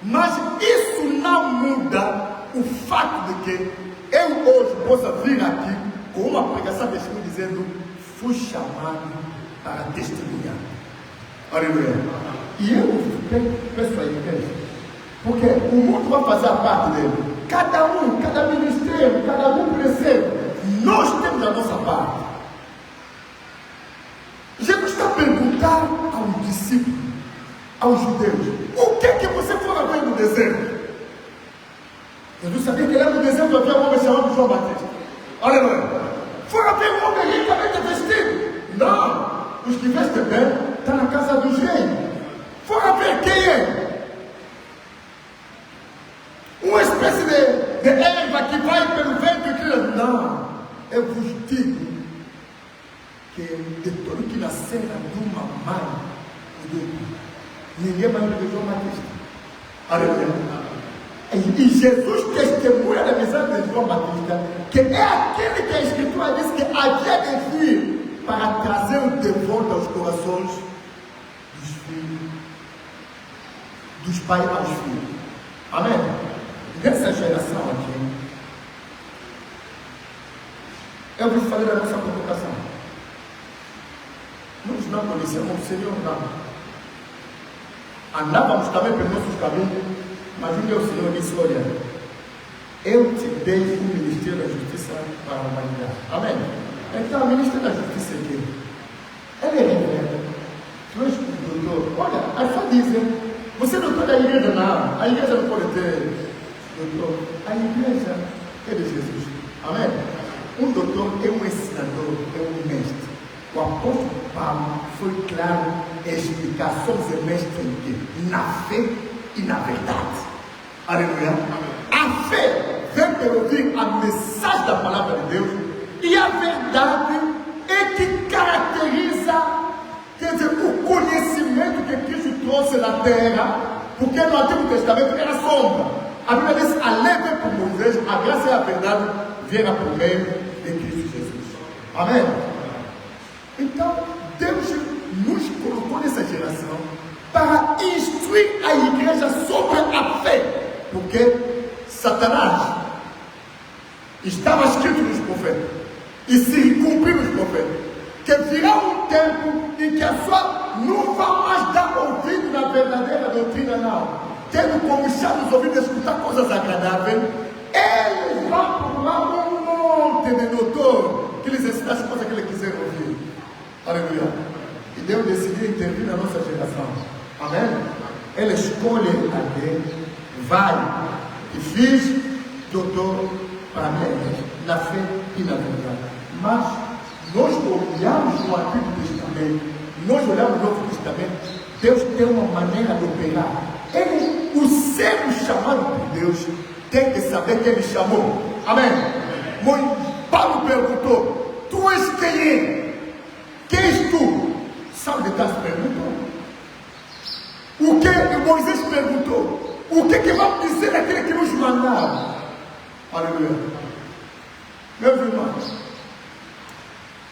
mas isso não muda o fato de que eu hoje possa vir aqui com uma pregação dizendo: fui chamado para testemunhar. Aleluia. E eu peço aí, porque o mundo vai fazer a parte dele. Cada ministério, cada um precisa. Nós temos a nossa parte. Jesus está a perguntar aos discípulos, aos judeus: o que é que você foi ver no deserto? Jesus sabia que lá no deserto havia um homem chamado João Batista. Aleluia. Foi ver um homem ricamente vestido? Não. Os que vestem bem estão na casa dos reis. Foi ver quem é? Uma espécie de erva que vai pelo vento e cria. Não. Eu vos digo que de todo que nascera de uma mãe, ninguém mais do João Batista. Aleluia. E Jesus testemunha da mensagem de João Batista, que é aquele que a Escritura diz que havia de vir para trazer de volta aos corações dos filhos, dos pais aos filhos. Amém? Nessa geração aqui, eu vou fazer a nossa convocação. Nós não conhecemos o Senhor, não. Andávamos também pelos nossos caminhos, mas um dia o Senhor disse: olha, eu te dei o Ministério da Justiça para a humanidade. Amém? Então, o Ministério da Justiça aqui, ele é reverendo. Doutor, olha, as pessoas dizem: você é doutor da igreja? Não, a igreja não pode ter doutor. A igreja é de Jesus. Amém? Um doutor é um ensinador, é um mestre. O apóstolo Paulo foi claro em explicar: somos mestres em quê? Na fé e na verdade. Aleluia. A fé vem pelo ouvir a mensagem da palavra de Deus, e a verdade é que caracteriza, quer dizer, o conhecimento que Cristo trouxe na terra, porque no Antigo Testamento era sombra. A Bíblia diz, a lei veio por Moisés, a graça e a verdade vieram por meio de Cristo Jesus. Amém? Então, Deus nos colocou nessa geração para instruir a igreja sobre a fé. Porque Satanás estava escrito nos profetas e se cumpriu nos profetas que virá um tempo em que a sua não vai mais dar ouvido na verdadeira doutrina, não. Tendo como chave os ouvidos de escutar coisas agradáveis, eles vão procurar um monte de doutor que lhes ensina as coisas que eles quiserem ouvir. Aleluia. E Deus decidiu intervir na nossa geração. Amém? Ele escolhe alguém, vai e fiz doutor para mim, na fé e na verdade. Mas nós olhamos no Antigo Testamento, nós olhamos no Novo Testamento, Deus tem uma maneira de operar. Ele, o servo chamado por Deus, tem que saber que ele chamou. Amém? Paulo perguntou, tu és quem é? Quem és tu? Saulo de Tarso perguntou. O que Moisés perguntou? O que vamos dizer daquele que nos mandaram? Aleluia. Meus irmãos,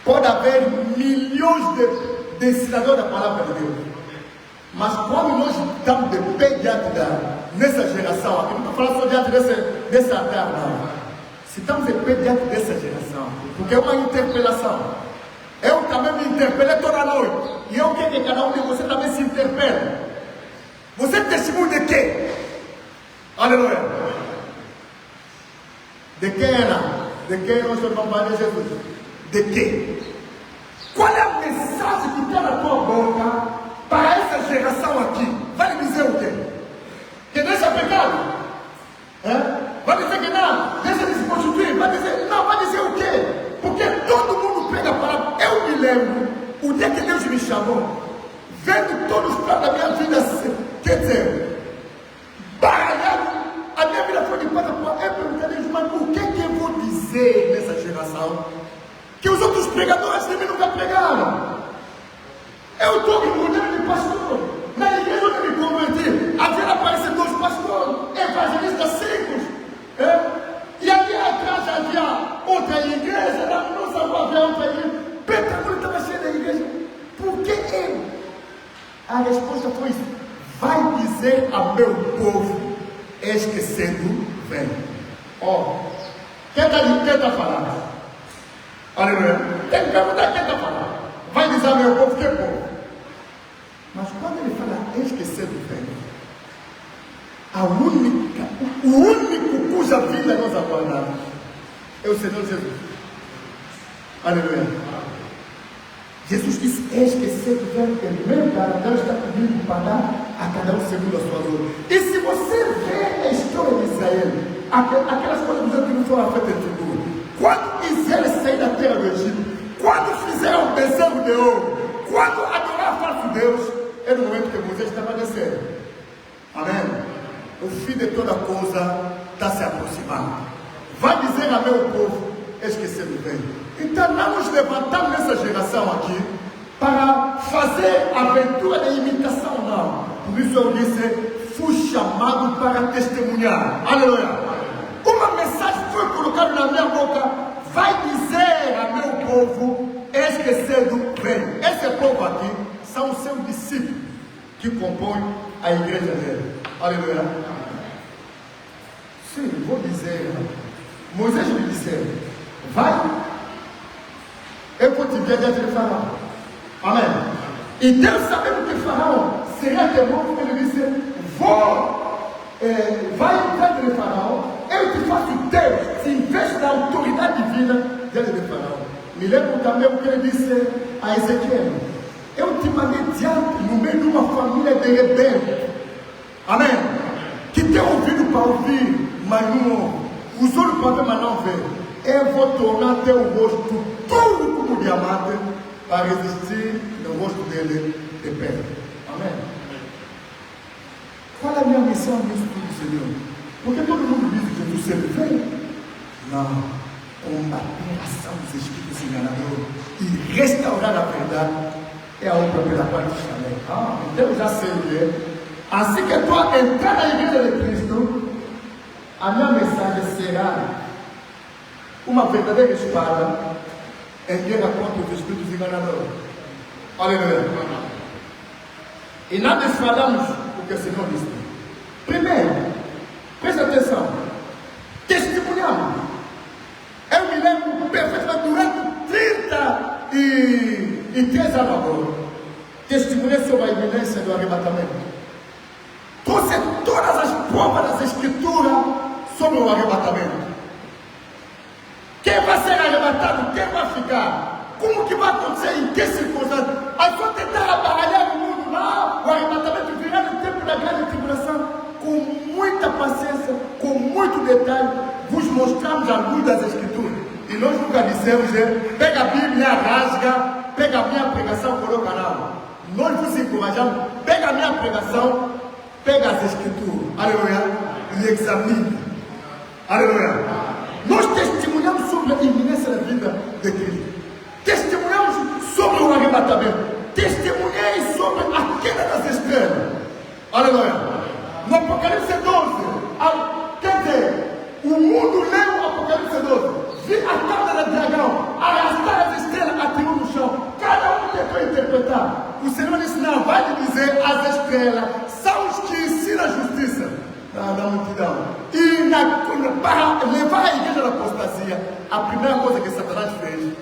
pode haver milhões de cidadãos da palavra de Deus. Mas quando nós estamos de pé diante nessa geração, aqui não estou falando só diante dessa altar, não. Se estamos de pé diante dessa geração, porque é uma interpelação. Eu também me interpelei toda noite. E eu quero que cada um de vocês também se interpele. Você é testemunho de quê? Aleluia. De quem era? De quem nós chamamos de Jesus? De quê? Qual é a mensagem que está na tua boca para essa geração aqui? Vai dizer o quê? Que deixa pecado? Vai dizer que não? Deixa de se prostituir? Vai dizer, não, vai dizer o quê? Porque todo mundo pega a palavra. Eu me lembro, o dia que Deus me chamou, vendo todos os planos da minha vida, quer dizer, baralhado, a minha vida foi de pata para eu perguntei a Deus, mas o que eu vou dizer nessa geração que os outros pregadores de mim nunca pregaram? Eu estou me mudando de pastor. Na igreja onde eu me converti, havia aparecido 2 pastores, evangelistas secos. E ali atrás havia outra igreja, na nossa rua havia outra igreja. Petrópolis estava cheio da igreja. Por que eu? A resposta foi isso. Vai dizer ao meu povo, esquecendo, vem. Quem está falando? Aleluia. Tem que perguntar quem está falando. Vai dizer ao meu povo, que povo? Mas quando ele fala esquecendo, vem. O único cuja vida nós aguardamos é o Senhor Jesus. Aleluia. Jesus disse, esquecendo, vem. Primeiro lugar, Deus está comigo para dar a cada um segundo a sua dor. E se você vê a história de Israel, aquelas coisas que não foram feitas em futuro, quando Israel saiu da terra do Egito, quando fizeram o bezerro de ouro, quando adoraram falso Deus, era o momento que Moisés estava descendo. Amém? O fim de toda coisa está se aproximando. Vai dizer a meu povo, esquecendo bem. Então não nos levantamos nessa geração aqui para fazer aventura de imitação, não. Por isso eu disse, fui chamado para testemunhar. Aleluia. Uma mensagem foi colocada na minha boca. Vai dizer a meu povo, esquecendo bem. Esse povo aqui são os seus discípulos que compõem a igreja dele. Aleluia. Sim, vou dizer. Moisés me disse, vai. Eu vou te ver diante de Faraó. Amém. E Deus sabendo que Faraó seria temor, ele disse, vai diante de Faraó, eu te faço Deus, se investe na autoridade divina diante de Faraó. Me lembro também o que ele disse a Ezequiel, eu te mandei diante no meio de uma família de rebeldes. Amém. Que tem ouvido para ouvir, mas não ouve. Os olhos para ver, mas não vê. Eu vou tornar teu rosto duro como diamante para resistir no rosto dele de pedra. Amém. Qual é a minha missão nisso tudo, Senhor? Porque todo mundo diz que Jesus sempre vem. Não. Combater a ação dos espíritos enganadores e restaurar a verdade é a obra pela qual te chamei. Então eu já sei o que é. Assim que tu entrar na igreja de Cristo, a minha mensagem será uma verdadeira espada em guerra contra os espíritos enganadores. Aleluia. E nada falamos o que o Senhor disse. Primeiro, presta atenção, testemunhamos. Eu me lembro perfeitamente durante 33 anos agora, testemunhei sobre a iminência do arrebatamento. Trouxe todas as provas das Escrituras sobre o arrebatamento. Quem vai ser arrebatado? Quem vai ficar? Como que vai acontecer? Em que circunstâncias? A só tentar abaralhar o mundo lá, o arrebatamento virá no tempo da grande tribulação, com muita paciência, com muito detalhe, vos mostramos a luz das Escrituras. E nós nunca dissemos, pega a Bíblia, rasga, pega a minha pregação, coloca lá. Nós vos encorajamos, pega a minha pregação, pega as Escrituras, aleluia, e examine, aleluia. Nós testemunhamos sobre a iminência da vida de Cristo, testemunhamos sobre o arrebatamento, testemunhei sobre a queda das estrelas, aleluia. No Apocalipse 12, quer dizer, o mundo leu o Apocalipse 12, vi a cauda do dragão, arrastar as estrelas, atirou no chão, cada um tentou interpretar. O Senhor disse, não, vai lhe dizer, as estrelas são os que ensinam a justiça na multidão. E para levar a igreja da apostasia, a primeira coisa que Satanás fez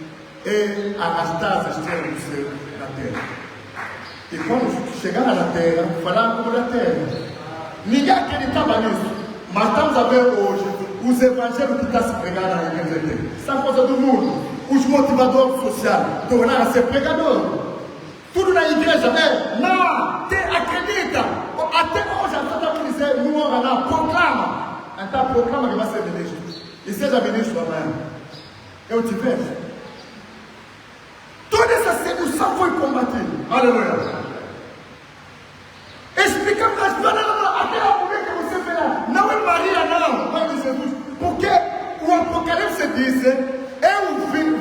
é arrastar as estrelas do céu na terra. E quando chegaram na terra, falaram como na terra. Ninguém acreditava nisso, mas estamos a ver hoje os evangelhos que estão se pregando na igreja dele. Essa coisa do mundo, os motivadores sociais tornaram-se pregadores. Tudo na igreja, né? Não, acredita. Até hoje, a Santa dizer, não ora não, proclama. Então, proclama que vai ser ministro. E seja ministro amanhã. Eu te vejo. Toda essa sedução foi combatida. Aleluia. Explicamos as coisas, aquela mulher que você vê lá, não é Maria, não, mãe de Jesus, porque o Apocalipse diz, eu vi,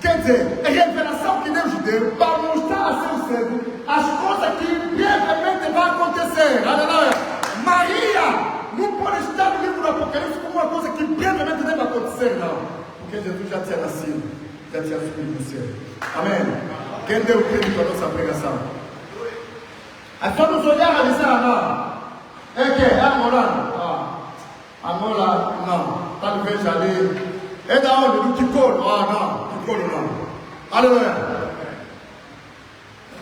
quer dizer, é revelação que Deus deu para mostrar a seu servo as coisas que brevemente vão acontecer, aleluia. Maria não pode estar no livro do Apocalipse como uma coisa que brevemente deve acontecer, não, porque Jesus já tinha nascido, já tinha subido no céu, amém? Quem deu o crédito à nossa pregação? As pessoas nos olharam e disseram, não, é que é angolano, Angola, não, talvez ali, é da onde? Do Ticolo, não, Ticolo não, aleluia.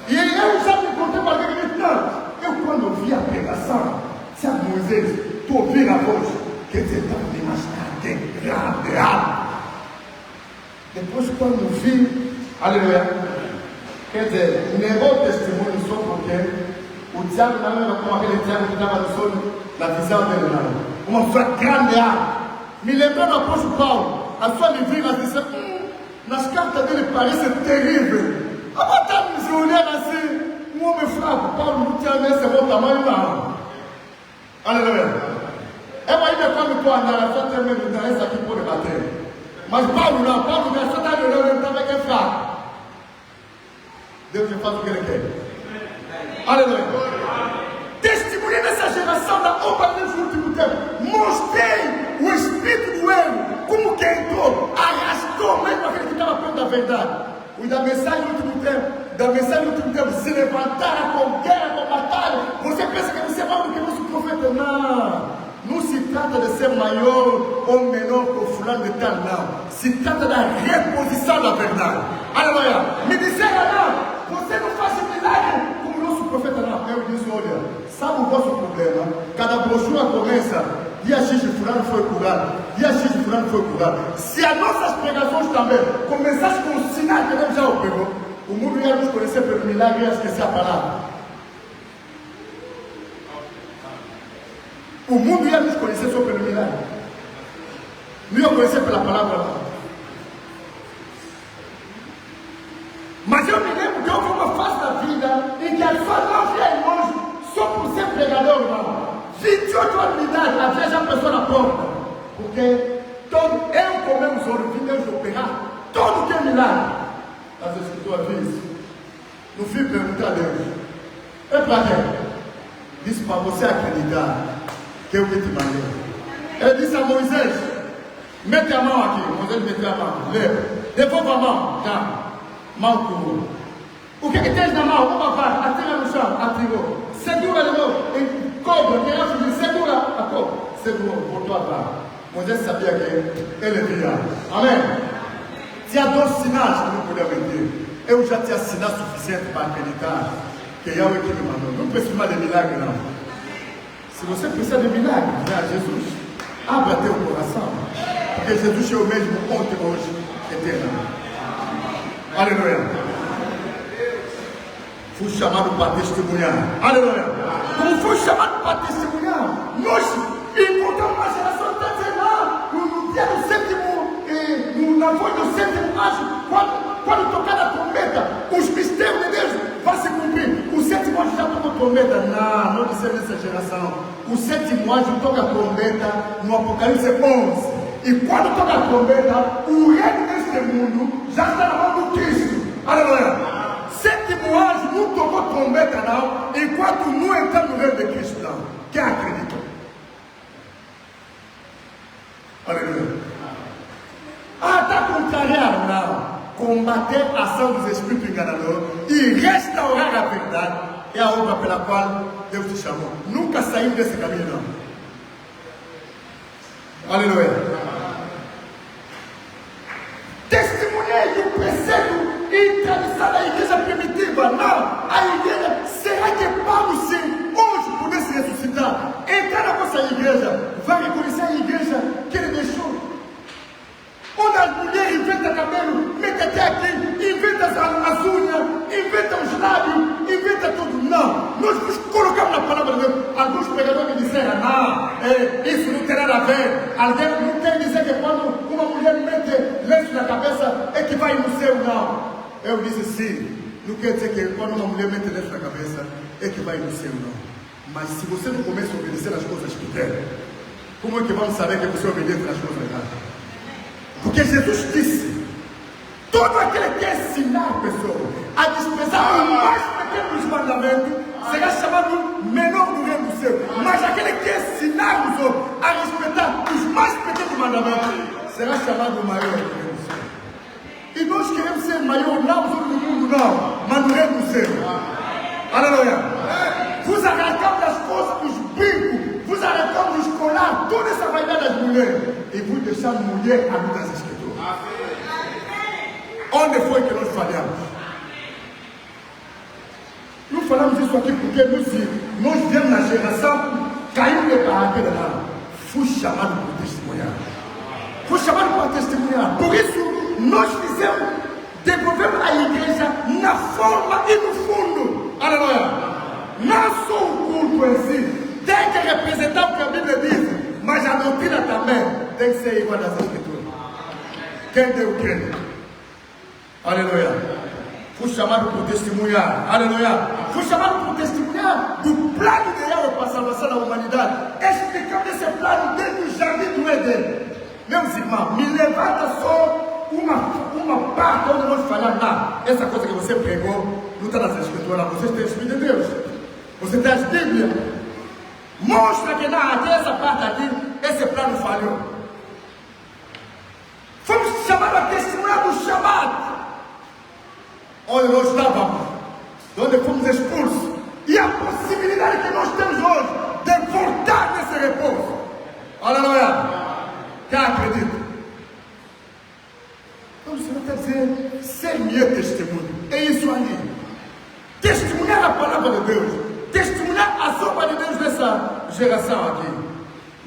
E eu já me contei para alguém que disse, não, eu quando ouvi a pregação, se a Moisés, tu ouvir a voz, quer dizer, estava me imaginando, grande, depois quando vi, aleluia, quer dizer, negou o testemunho só porque o diabo não era como aquele diabo que estava no sonho, na visão dele não. Uma grande arma. Me lembrou do apóstolo Paulo. A sua divina disse, nas cartas dele parece terrível. A botar nos olhando assim, um homem fraco. Paulo não tinha nem esse bom tamanho não. Aleluia. É ainda quando tu andar, só tem medo de esse aqui pode bater. Mas Paulo não só está olhando, ele também é fraco. Deus faz o que ele quer. Aleluia. Testemunhei nessa geração da obra de Deus no último tempo. Mostrei o espírito do erro, como que entrou, arrastou mesmo aquele que estava perto da verdade. Os da mensagem no último tempo, se levantaram com guerra, com batalha. Você pensa que você é maior do que o nosso profeta? Não se trata de ser maior ou menor que o fulano de tal, não. Se trata da reposição da verdade. Aleluia. Me disseram, não, você não faz milagre como o nosso profeta, não. Eu disse, olha, sabe o vosso problema? Cada brochura começa, dia X de fulano foi curado, dia X de fulano foi curado. Se as nossas pregações também começassem com o sinal que Deus já operou, o mundo ia nos conhecer pelo milagre e ia esquecer a palavra. O mundo ia nos conhecer só pelo milagre. Não ia conhecer pela palavra lá. Mas eu me lembro que houve uma fase da vida em que as pessoas não viam longe só por ser pregador, irmão. 28 anos de idade, havia já a pessoa na porta. Porque eu comemos ouro, vi Deus operar todo que é milagre. As escrituras dizem, no fim perguntar a Deus, é para quê? Disse para você acreditar que eu que te mandei. Ele disse a Moisés, mete a mão aqui. Moisés meteu a mão. Devolva a mão. Já. Mão curou. O que tens na mão? Uma vara. Atira no chão. Atirou. Segura de novo. Cobra. Quem acha que segura a cobra. Segurou. Botou a vara. Moisés sabia que ele via. Amém? Tinha 2 sinais que não podia mentir. Eu já tinha sinal suficiente para acreditar que Yahweh que me mandou. Não precisa mais de milagre, não. Se você precisa de milagre, vá a Jesus. Abra teu coração. Porque Jesus é o mesmo ontem, hoje, eternamente. Aleluia. Fui chamado para testemunhar. Aleluia. Como fui chamado para testemunhar, nós encontramos uma geração que está dizendo lá, no dia do sétimo, na voz do sétimo anjo, quando tocar a trombeta, os mistérios de Deus vão se cumprir. O sétimo anjo já tocou a trombeta. Não disse nessa geração. O sétimo anjo toca a trombeta no Apocalipse 11. E quando toca a trombeta, o reino deste mundo já está na mão do Cristo. Aleluia. Sétimo anjo não tocou a trombeta, não, enquanto não entramos no reino de Cristo, não. Quem acredita? Aleluia. Está contrariado, não. Combater a ação dos espíritos enganadores e restaurar a verdade é a obra pela qual Deus te chamou. Nunca saímos desse caminho, não. Aleluia. Testemunhei do preceito e tradição da igreja primitiva. Não. A igreja, será que Paulo, se hoje pudesse ressuscitar, entrar na vossa igreja, vai reconhecer a igreja que ele deixou? Onde as mulheres inventam cabelo, mete até aqui, inventa as unhas, inventa os lábios, inventa tudo. Não, nós nos colocamos na palavra de Deus. Alguns pregadores me disseram, isso não tem nada a ver. Alguém não quer dizer que quando uma mulher mete lenço na cabeça é que vai no céu, não. Eu disse sim, não quer dizer que quando uma mulher mete lenço na cabeça é que vai no céu, não. Mas se você não começa a obedecer as coisas que quer, como é que vamos saber que você obedece nas coisas erradas? Porque Jesus disse, todo aquele que ensinar a pessoa a desprezar o mais pequeno dos mandamentos, será chamado menor do reino do céu. Mas aquele que ensinar os outros a respeitar os mais pequenos mandamentos, será chamado maior do reino do céu. E nós queremos ser maior, não no mundo, não, mas no reino do céu. Aleluia. Vos arrancamos das coisas, os brincos, vos arrancamos os colar, toda essa vaidade das mulheres, e vos deixamos mulher à luz das Escrituras. Onde foi que nós falhamos? Não falamos isso aqui porque nós viemos na geração, caiu de barraqueira, não. Fui chamado para testemunhar. Fui chamado para testemunhar. Por isso, nós fizemos, devolvemos a igreja na forma e no fundo. Aleluia. Não só o culto em si tem que representar o que a Bíblia diz, mas a doutrina também tem que ser igual às Escrituras. Quem deu crédito? Aleluia. Fui chamado por testemunhar. Aleluia. Fui chamado por testemunhar do plano de Yahweh para a salvação da humanidade. Explicando esse plano desde o jardim do Éden. Meus irmãos, me levanta só uma parte onde nós falamos. Não, essa coisa que você pregou não está nas Escrituras. Vocês têm o Espírito de Deus. Você tem as Bíblias. Mostra que até essa parte aqui, esse plano falhou. Fomos chamados a testemunhar do chamado. Onde nós estávamos, onde fomos expulsos. E a possibilidade que nós temos hoje de voltar nesse repouso. Aleluia. Quem acredita? Então o Senhor está dizendo, ser meu testemunho. É isso ali. Testemunhar a palavra de Deus. Testemunhar a sopa de Deus nessa geração aqui.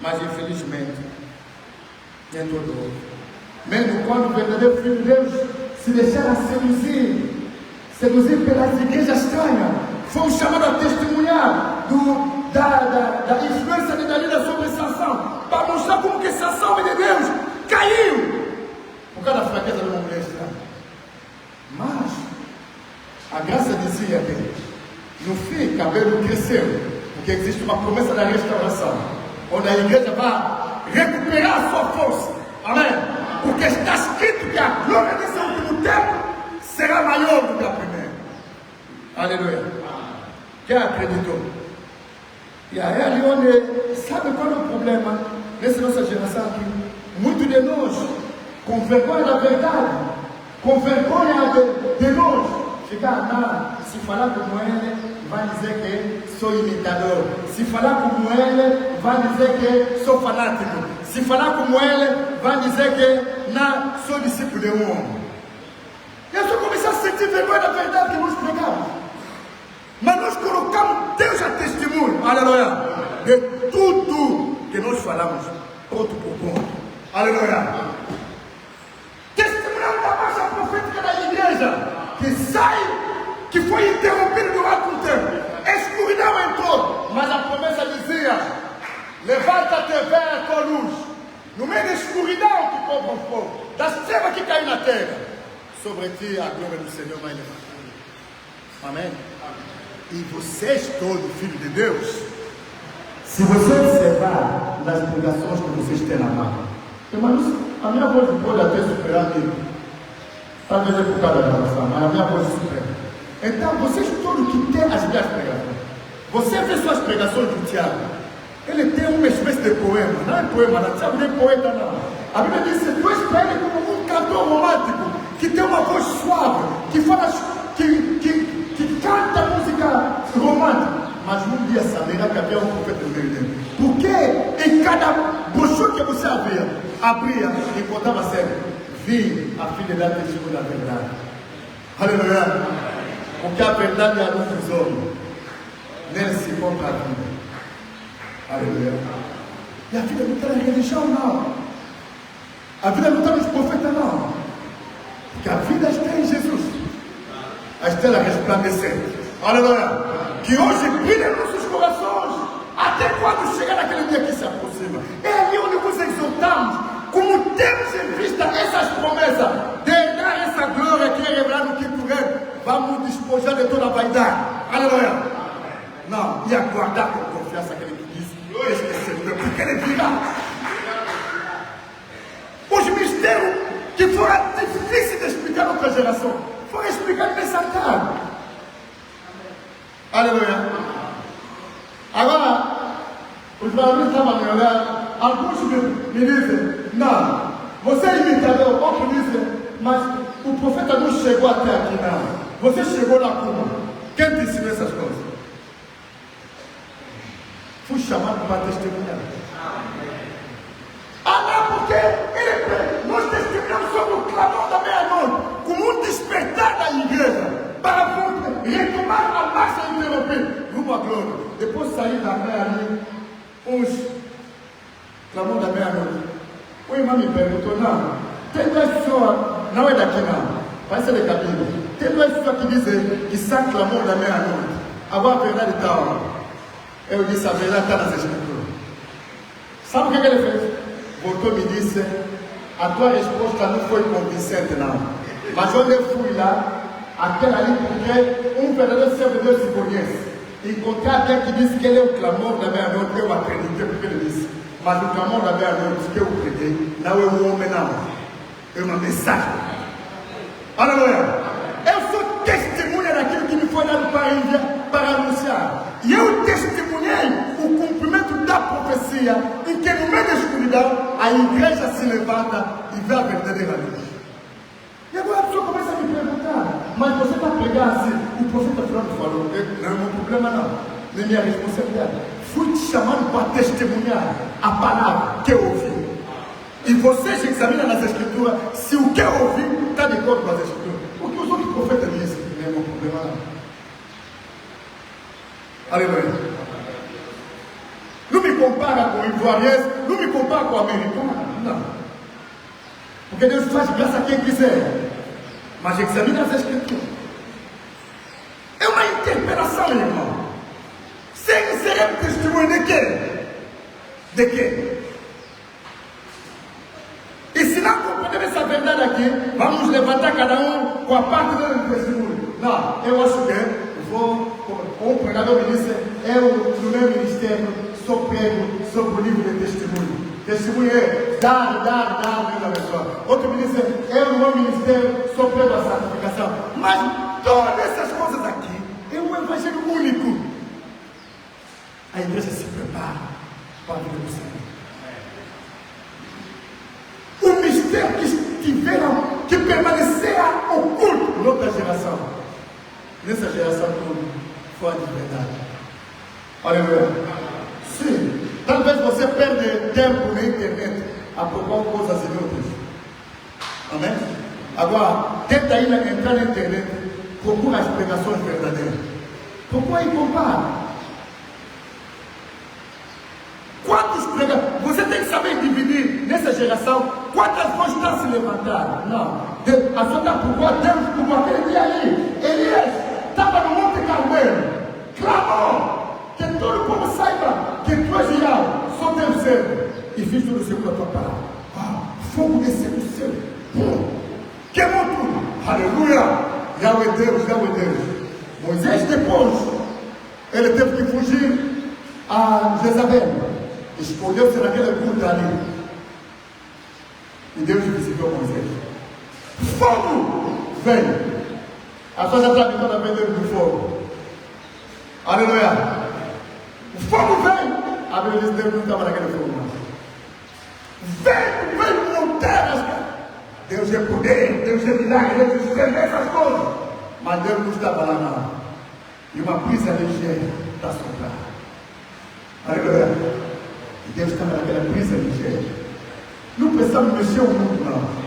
Mas infelizmente, nem todo mundo. Mesmo quando o verdadeiro Filho de Deus se deixara seduzir pelas igrejas estranhas, fomos chamados a testemunhar da influência de Dalila sobre Sansão, para mostrar como que Sansão, homem de Deus, caiu por causa da fraqueza de uma mulher estranha. Mas a graça dizia que no fim, cabelo cresceu, porque existe uma promessa da restauração, onde a igreja vai recuperar a sua força. Amém? Porque está escrito que a glória desse último tempo será maior do que a primeira. Aleluia. Quem acreditou? E aí ali onde, sabe qual é o problema? nessa nossa geração aqui, muitos de nós, com vergonha da verdade, com vergonha de nós, chegar lá, se falar como ele, vai dizer que sou imitador. Se falar como ele, vai dizer que sou fanático. Se falar como ele, vai dizer que não sou discípulo de um homem. E eu só comecei a sentir vergonha da verdade que nós pregamos. Mas nós colocamos Deus a testemunho, aleluia, de tudo que nós falamos, ponto por ponto, aleluia. Testemunhamos da marcha profética da igreja, que sai, que foi interrompida durante um tempo. A escuridão entrou, mas a promessa dizia: levanta-te, vem a tua luz. No meio da escuridão que cobre o fogo, das trevas que caiu na terra, sobre ti a glória do Senhor vai levar. Amém? E vocês todos, filhos de Deus, se você observar nas pregações que vocês têm na mão, irmãos, a minha voz pode até superar a minha. Talvez é por causa da gravação, mas a minha voz supera. Então, vocês todos que têm as minhas pregações, você vê suas pregações do Tiago, ele tem uma espécie de poema, não é poema, não, Tiago nem poeta não. A Bíblia diz que tu és para ele como um cantor romântico, que tem uma voz suave, que fala, que canta música romântica, mas um dia saberá que havia um profeta no meio dele. Porque em cada brochura que você abria, encontrava sempre: vi a filha da testemunha da verdade. Aleluia. Porque a verdade é a luz dos homens. Nele se encontra a vida. Aleluia. E a vida não está na religião, não. A vida não está nos profetas, não. Porque a vida está em Jesus. A estrela resplandecente. Aleluia. Que hoje brilha em nossos corações. Até quando chegar naquele dia que se aproxima. É ali onde nos exortamos. Como temos em vista essas promessas de herdar essa glória que é revelada no quinto reino, vamos despojar de toda a vaidade. Aleluia. Não, e aguardar com confiança aquele que diz: esqueceu, porque ele virá. Os mistérios que foram difíceis de explicar na outra geração foram explicados nessa tarde. Aleluia. Agora, os valores estavam me olhando. Alguns me dizem: não, você é imitador. Outros dizem: mas o profeta não chegou até aqui, não. Você chegou na Cuba. Quem te ensinou essas coisas? Fui chamado para testemunhar. Ah, não, porque nós testemunhamos sobre o clamor da meia-noite, como um despertar da igreja, para retomar a marcha interrompida rumo à glória. Depois sair da meia ali, uns clamor da meia-noite. O irmão me perguntou: não, tem duas pessoas, não é daqui não, vai ser de cabelo. Tem duas pessoas que dizem que sai clamor da meia-noite. Agora a verdade está onde? Eu disse: a verdade está nas escrituras. Sabe o que ele fez? Voltou e me disse: a tua resposta não foi convincente, não. Mas onde eu fui lá, aquela ali, porque um verdadeiro servo de Deus se conhece. Encontrei até que disse que ele é o clamor da meia-noite. Eu acreditei porque ele disse. Mas o clamor da meia-noite que eu preguei não é um homem, não. É uma mensagem. Aleluia. Eu sou testemunha daquilo que me foi dado para a Índia para anunciar. E eu testemunhei o cumprimento da profecia, em que no meio da escuridão a igreja se levanta e vê a verdadeira luz. E agora a pessoa começa a me perguntar: mas você está pregando assim? O profeta Fulano falou. Não é meu problema, não. Não é minha responsabilidade. Fui te chamando para testemunhar a palavra que eu ouvi. E vocês examinam nas escrituras se o que eu ouvi está de acordo com as escrituras. O que os outros profetas dizem não é meu problema, não. Aleluia. Não me compara com o ivoariense, não me compara com o americano, não. Porque Deus faz graça a quem quiser. Mas examina as escrituras. É uma interpelação, irmão. Seremos testemunho de quê? De quê? E se não compreender essa verdade aqui, vamos levantar cada um com a parte do testemunho. Não, eu acho que um pregador me disse: eu no meu ministério sou prego sobre o livro de testemunho. Testemunho é dar vida à pessoa. Outro me disse: eu no meu ministério sou prego à santificação. Mas todas essas coisas aqui é um evangelho único. A igreja se prepara para a vida do Senhor. nessa geração toda, fã de verdade. Aleluia. Sim, talvez você perde tempo na internet a procurar coisas inúteis. Amém? Agora, tenta entrar na internet, procura as pregações verdadeiras. Procura e compara. Quantos pregadores? Você tem que saber dividir nessa geração quantas vozes estão se levantando. Não. A sua está procurando Deus como aquele dia ali. Elias estava no Monte Carmelo, clamou que todo o povo saiba que tu és Yahweh, só Deus serve. E fiz tudo segundo a tua palavra. Fogo desceu do céu. Queimou tudo. Aleluia. Yahweh Deus, Yahweh Deus. Moisés depois, ele teve que fugir a Jezabel. Escolheu-se naquela gruta ali. E Deus visitou Moisés. Fogo! Veio. A pessoa já está habituada a vender do fogo. Aleluia. O fogo veio. A Bíblia diz que Deus não estava naquele fogo mais. Veio montanhas. Deus é poder, Deus é milagre, Deus é essas coisas. Mas Deus não estava lá não. E uma brisa ligeira está soprando. Aleluia. E Deus estava naquela brisa ligeira. Não precisamos mexer o mundo, não.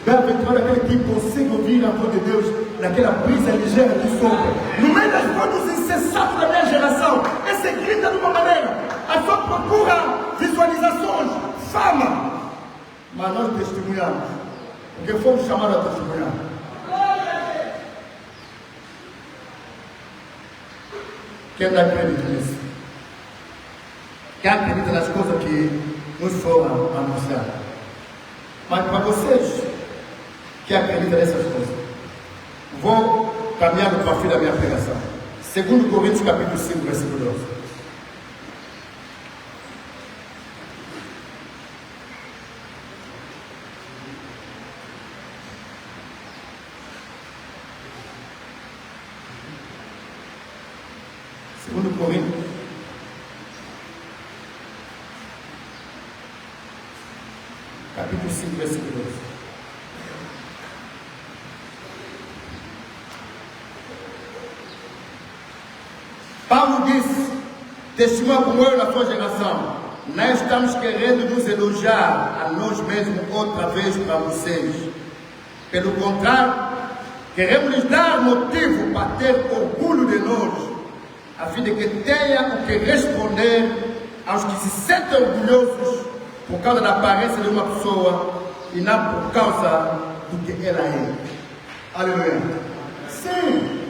Bem-aventurado aquele que consegue ouvir a voz de Deus naquela brisa ligeira que sopra. No meio das vozes incessantes da minha geração, esse grita de uma maneira. A sua procura visualizações, fama. Mas nós testemunhamos. Porque fomos chamados a testemunhar. Quem dá crédito nisso? Quem acredita nas coisas que nos foram anunciadas? Mas para vocês que acreditam nessas coisas, vou caminhar para o fim da minha pregação. 2 Coríntios capítulo 5, versículo 12. Segundo Coríntios, capítulo 5, versículo 12. Paulo disse, testemunha como eu na sua geração, não estamos querendo nos elogiar a nós mesmos outra vez para vocês. Pelo contrário, queremos lhes dar motivo para ter orgulho de nós, a fim de que tenha o que responder aos que se sentem orgulhosos por causa da aparência de uma pessoa e não por causa do que ela é. Aleluia. Sim,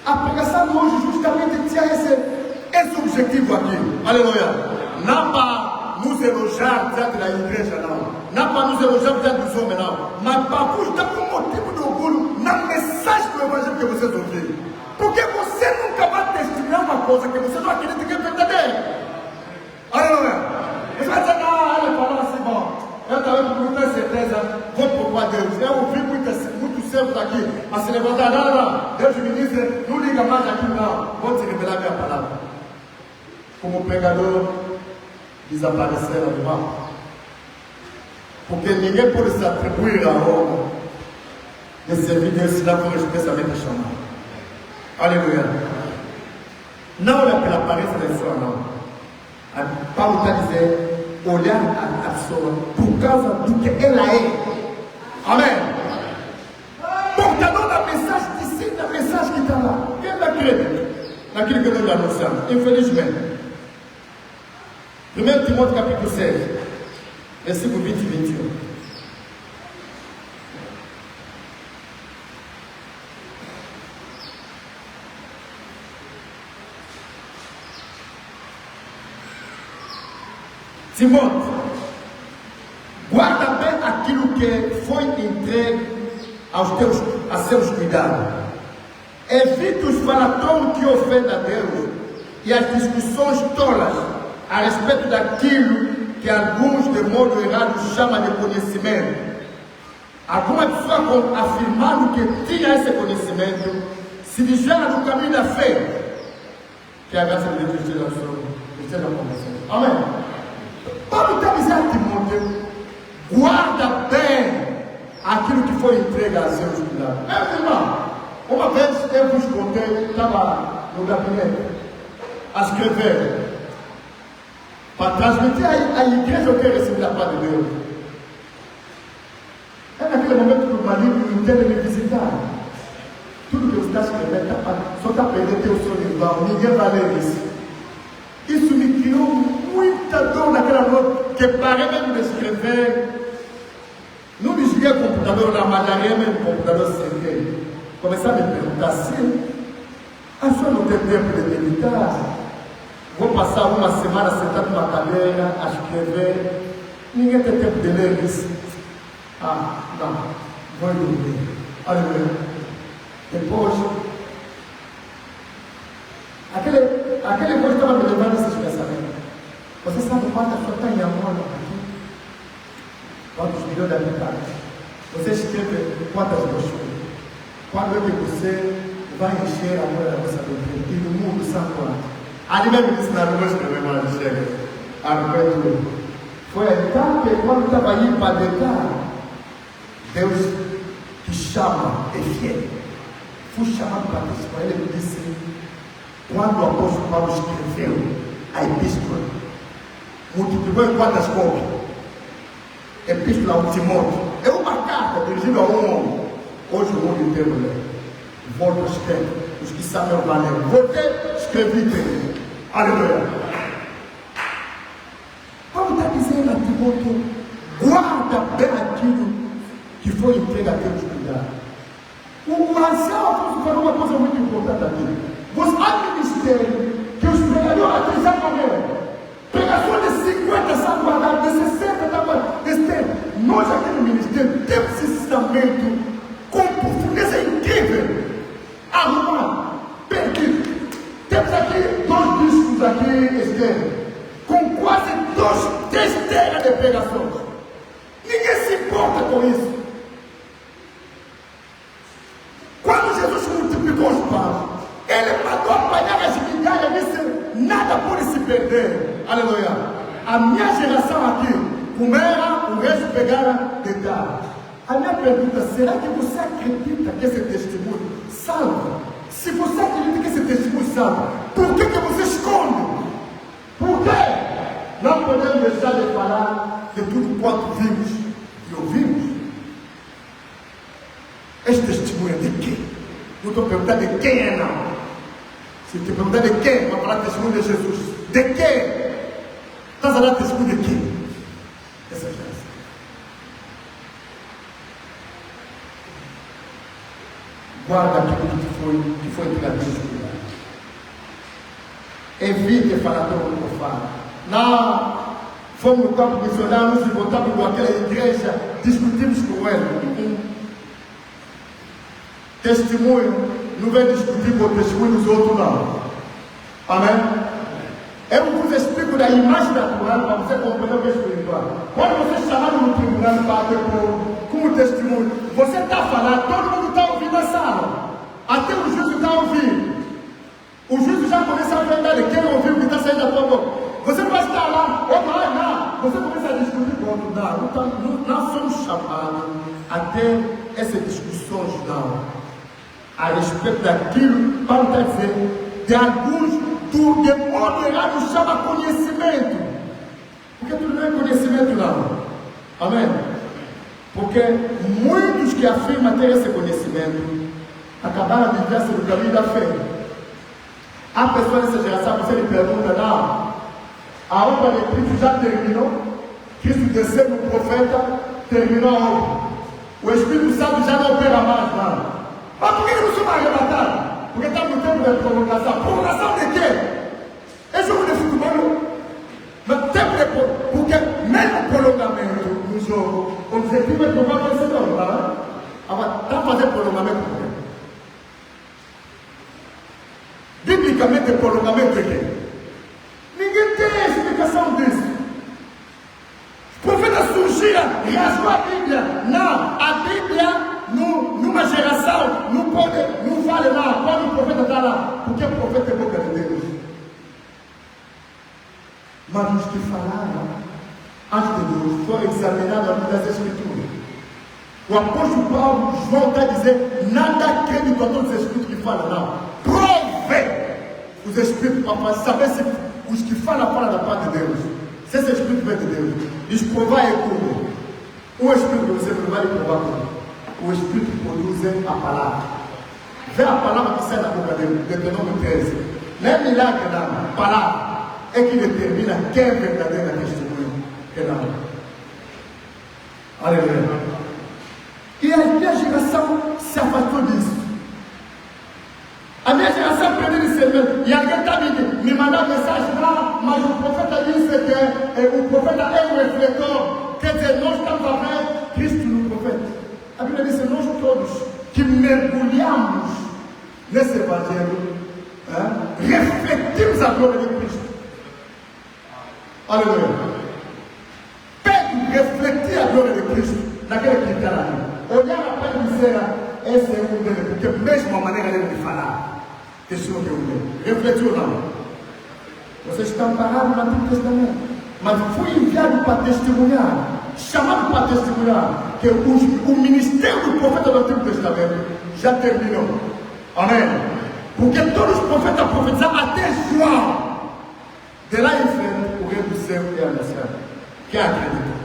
a pregação de hoje justamente tinha esse objetivo aqui. Aleluia. Não para nos elogiar diante da igreja, não. Não para nos elogiar diante dos homens, não. Mas para vos dar um motivo de orgulho na mensagem do Evangelho que vocês ouviram. Porque você nunca vai testemunhar uma coisa que você não acredita que é verdadeira. Aleluia. Você vai dizer, não, ele falou assim, bom, eu também não tenho certeza, vou procurar Deus. Eu ouvi muitos servos aqui a se levantar, não, Deus me disse, não liga mais aqui, não, vou te revelar minha palavra. Como pregador, desapareceram do mal. Porque ninguém pode se atribuir a honra de servir Deus se não for expressamente chamado. Aleluia. Não olha pela aparência da pessoa, não. Paulo está dizendo, olhar a pessoa por causa do que ela é. Amém. Portador da mensagem de si, da mensagem que está lá. Quem dá crédito naquilo que nós anunciamos? Infelizmente. 1 Timóteo capítulo 6, versículo 20 e 21. Timóteo, guarda bem aquilo que foi entregue a seus cuidados. Evite os falatórios que ofendem a Deus e as discussões tolas a respeito daquilo que alguns de modo errado chamam de conhecimento. Alguma pessoa afirmando que tinha esse conhecimento se desviaram do caminho da fé. Que a graça de Deus esteja com vocês. Amém. Paulo está dizendo a Timóteo, guarda bem aquilo que foi entregue a seus cuidados. Meu irmão, Uma vez eu vos contei, estava no gabinete a escrever para transmitir à igreja o que eu recebi da parte de Deus. É naquele momento que o maligno entende me visitar. Tudo que você está escrevendo só está perdendo teu sonho igual, ninguém vai ler isso. Isso me criou muita dor naquela noite, que parei mesmo de escrever. Não desliguei o computador na malharia, mesmo o computador sentei. Começaram a me perguntar assim, a senhora não tem tempo de meditar? Vou passar uma semana sentado numa cadeira a escrever. Ninguém tem tempo de ler isso. Ah, não, vou dormir. Aleluia. Depois, aquele voz estava me levando esses pensamentos. Você sabe quantas pessoas estão em amor aqui? Quantos milhões de habitantes? Você escreve quantas brochuras? Quando é que você vai encher a amor da nossa doutrina? E no mundo, sabe quanto? Ali mesmo disse na rua, escrever mais chega. Argumento. Foi então que quando estava aí para deitar, Deus que chama é fiel. Fui chamado para testemunhar. Ele me disse, quando o apóstolo Paulo escreveu a epístola, multiplicou em quantas cópias? Epístola ao Timóteo. É uma carta dirigida a um homem. Hoje o mundo inteiro lê. Volta a escrever. Os que sabem o valor. Voltei, escrevi bem. Aleluia. Paulo está dizendo a Timóteo, guarda bem aquilo que foi entregue a Deus cuidar. O ancião falou uma coisa muito importante aqui. Você há ministério que os pregadores já morreram. Pregações de 50 são guardadas, de 60 estão guardadas. Nós aqui no ministério temos esse ensinamento com profundeza incrível. Arrumar, perdido. Temos aqui 2 discos aqui, com quase 3 terras de pregações. Ninguém se importa com isso. Quando Jesus multiplicou os pães, ele mandou apanhar as migalhas e disse, nada pode se perder. Aleluia. A minha geração aqui, comeram, o resto pegaram de dar. A minha pergunta, será que você acredita que esse testemunho salva? Se você acredita que esse testemunho salva, por que você esconde? Por quê? Não podemos deixar de falar de tudo quanto vimos e ouvimos. Este testemunho é de quem? Não estou perguntando de quem é, não. Se te perguntar de quem, vai falar testemunho de Jesus. De quem? Estás a dar testemunho de quem? Essa geração. Guarda aquilo que foi entregado a Deus cuidar. Evite falar todo o que eu falo. Não. Fomos no campo missionário, nos encontramos com aquela igreja, discutimos com ele. Testemunho não vem discutir com o testemunho dos outros, não. Amém? Eu vos explico da imagem natural para você compreender o que é espiritual. Quando você é chamado no tribunal para como testemunho, você está falando, todo mundo está ouvindo a sala. Até o juiz está ouvindo. O juiz já começa a verdade. Quem ouviu o que está saindo da tua boca? Você não vai estar lá, não. Você começa a discutir com o outro. Não somos chamados a ter essas discussões, não. A respeito daquilo, Paulo está dizendo, de alguns do demônio errado chama conhecimento. Porque tudo não é conhecimento, não. Amém? Porque muitos que afirmam ter esse conhecimento acabaram de desviar-se do caminho da fé. Há pessoas nessa geração, você lhe pergunta, não, a obra de Cristo já terminou? Cristo desceu no profeta, terminou a obra. O Espírito Santo já não opera mais, não. Mas por que não somos arrebatados? Porque estamos no tempo de prorrogação. Prorrogação de quê? É jogo de futebol. Mas tempo de porque mesmo prolongamento no jogo, o objetivo é provar o vencedor. Agora, está fazendo prolongamento por quê? Biblicamente, prolongamento é quê? Ninguém tem explicação disso. Os profetas surgiram, rasgou a Bíblia. Não, a Bíblia, numa geração, não vale nada. Quando o profeta está lá, porque o profeta é boca de Deus. Mas os que falaram antes de Deus foram examinados a das Escrituras. O apóstolo Paulo, João está dizendo, nada acredita a todos os espíritos que falam, não. Prove os espíritos para saber se os que falam da parte de Deus. Se esse espírito vem de Deus, diz provar é tudo. O espírito que você não vai provar tudo. O espírito produz a palavra. Vê a palavra que sai da boca dele, Deuteronômio 13. Não é milagre, não. Palavra é que determina quem é verdadeira testemunha. Que não. Aleluia. E a minha geração se afastou disso. A minha geração aprendeu de ser mesmo. E alguém está me mandando mensagem lá, mas o profeta disse que o profeta é um refletor. Quer dizer, nós estamos a ver Cristo no profeta. A Bíblia diz que nós todos que mergulhamos nesse evangelho, refletimos a glória de Cristo. Aleluia. Pedro refletia a glória de Cristo naquele que está ali. Olhava para ele e dizer, esse é um dele, porque mesmo a maneira dele de falar, testemunho que é um dele. Refletiu não. Vocês estão parados no Antigo Testamento, mas fui enviado para testemunhar, chamado para testemunhar, que o ministério do profeta do Antigo Testamento já terminou. Amém? Porque todos os profetas profetizaram até João. De lá em frente, o rei do céu é anunciado. Quem acredita?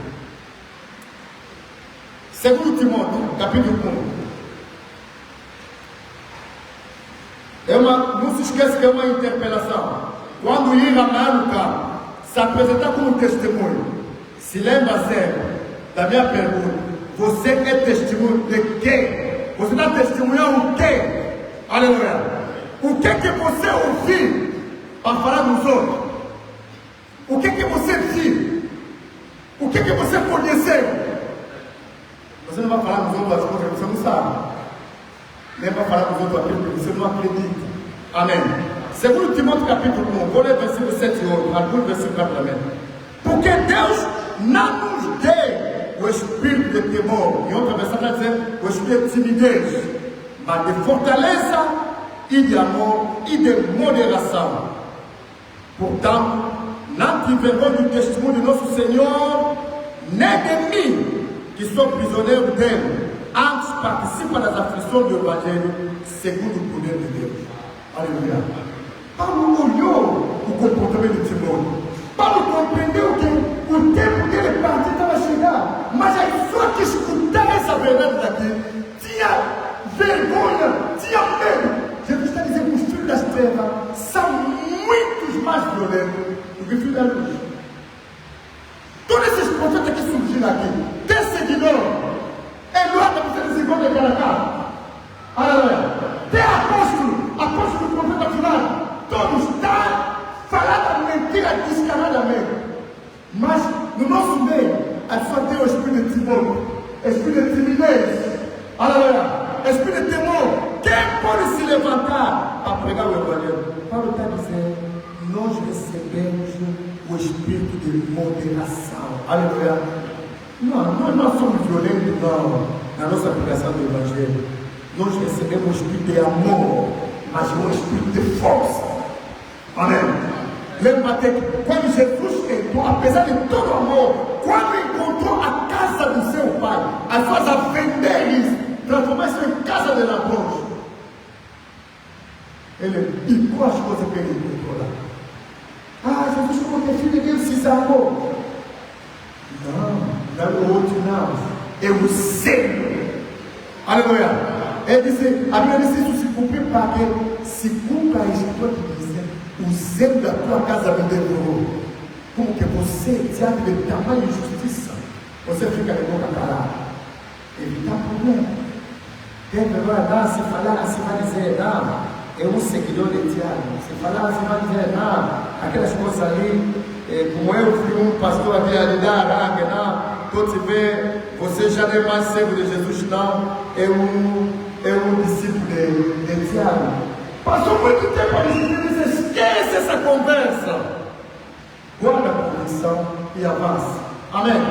Segundo Timóteo, capítulo 1. Não se esqueça que é uma interpelação. Quando ir amanhã no campo, se apresentar como testemunho, se lembra sempre da minha pergunta: você é testemunho de quem? Você está testemunhando o quê? Aleluia! O que você ouviu para falar dos outros? O que você viu? O que você conheceu? Você não vai falar dos outros as coisas que você não sabe. Nem vai falar dos outros aquilo que você não acredita. Amém. Segundo Timóteo capítulo 1, vou ler versículo 7 e 8, alguns versículos rapidamente. Porque Deus não nos deu o espírito de temor, em outra versão vai dizer o espírito de timidez, mas de fortaleza e de amor e de moderação. Portanto, não te envergonhe do testemunho de nosso Senhor, nem de mim, que sou prisioneiro dele, antes participa das aflições do Evangelho, segundo o poder de Deus. Aleluia. Paulo olhou o comportamento de Timóteo. Paulo compreendeu que o tempo dele partir estava chegando, mas as pessoas que escutaram essa verdade daqui tinha vergonha, tinha medo. Jesus está dizendo que os filhos das trevas são muitos mais violentos do que os filhos da luz. Todos esses profetas que surgiram aqui, tem seguidor, é lá da você se encontra em Caracá. Aleluia. Tem apóstolo do profeta final, todos estão falando mentira descaradamente. Mas no nosso meio, a pessoa tem o espírito de temor, espírito de timidez, aleluia, espírito de temor. Quem pode se levantar para pregar o Evangelho? Paulo está dizendo, nós recebemos o espírito de moderação. Aleluia. Nós somos violentos não, na nossa pregação do Evangelho. Nós recebemos o espírito de amor, mas um espírito de força. Amém. Lembra-te que quando Jesus entrou, apesar de todo o amor, quando encontrou a casa do seu pai, as pessoas a vender isso, transformar-se em casa de ladrões. Ele picou as coisas que ele encontrou lá. Ah, Jesus, como que é filho de Deus, se zangou. Não é o outro, não. É o zelo. Aleluia. Ele disse, a Bíblia diz isso se cumprir para que se cumpra a escritura que diz, o zelo da tua casa me devorou. Como que você, diante de tamanha injustiça, você fica de boca calada? Evitar problema. Tem vergonha, não, se falar assim vai dizer, não. É um seguidor de Tiago. Se falar assim vai dizer, não. Aquelas coisas ali, como eu fui um pastor havia de dar arranque, não. Quando se vê, você já não é mais servo de Jesus, não. É um discípulo de Tiago. Passou muito tempo ali e disse, esquece essa conversa. Guarda a posição e avance. Amém.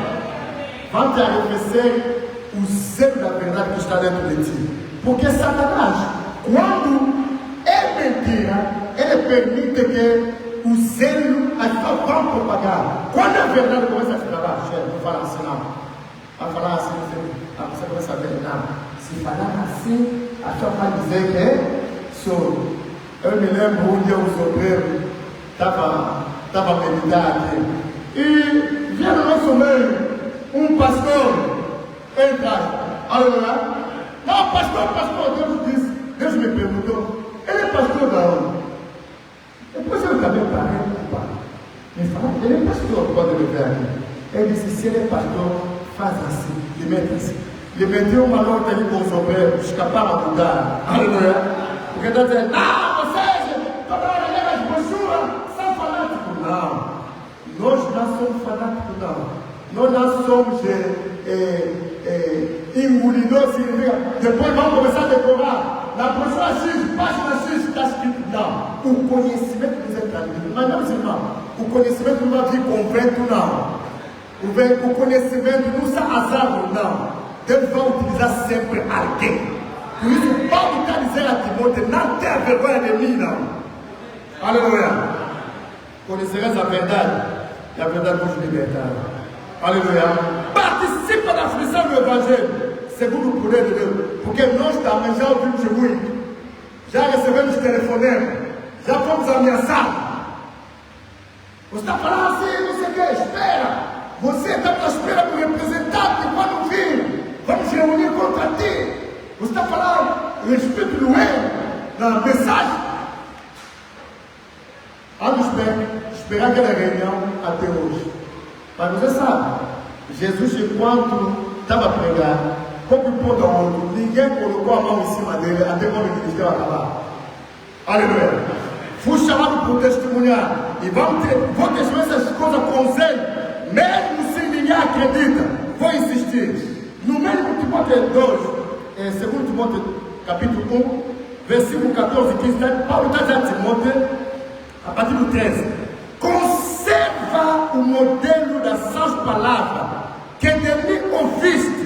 Vamos arrefecer o zelo da verdade que está dentro de ti. Porque Satanás, quando é mentira, ele permite que o zelo, as pessoas vão propagar. Quando a verdade começa a ficar lá, chefe, não fala assim não. Vai falar assim, Aí você começa a ver, não, se falar assim, a pessoa vai dizer que é sonho. Eu me lembro um dia o sobreiro estava a meditar aqui. E vinha no nosso meio um pastor entrar. Aleluia. Não, pastor, Deus me perguntou, ele é pastor da onde? Depois eu também parei, me falaram, ele é pastor, pode me ver aqui. Ele disse, se ele é pastor, faz assim, limita-se. Ele meteu uma nota ali com os obreiros, escaparam do lugar. Aleluia. Porque está dizendo, não, vocês, toda hora leva as brochuras, são fanáticos. Não, nós não somos fanáticos, não. Nós não somos engolidores, depois vamos começar a decorar. Na brochura X, página X, está escrito, não. O conhecimento nos é trazido. Mas não, irmão, o conhecimento não vai vir com vento, não. O conhecimento não está azado, não. Deus vai utilizar sempre alguém. Por isso, Paulo está dizendo a Timóteo, não tenha vergonha de mim, não. Aleluia. Conhecerás a verdade, e a verdade vos libertará. Aleluia. Participa da aflição do Evangelho, segundo o poder de Deus. Porque nós também já ouvimos muito, já recebemos telefonema, já fomos ameaçados. Você está falando assim, não sei o que, espera. Você está à espera do representante quando vir. Vamos reunir contra ti. Você está falando a respeito do erro, da mensagem. Vamos esperar aquela reunião até hoje. Mas você sabe, Jesus, enquanto estava a pregar, como importa ao outro, ninguém colocou a mão em cima dele até quando o ministério acabar. Aleluia. Fui chamado por testemunhar. E vou testemunhar essas coisas com zelo. Mesmo se ninguém acredita, vou insistir. No mesmo Timóteo 2, segundo Timóteo capítulo 1, versículo 14 e 15, Paulo está dizendo a Timóteo, a partir do 13, conserva o modelo das sãs palavras que de mim ouviste,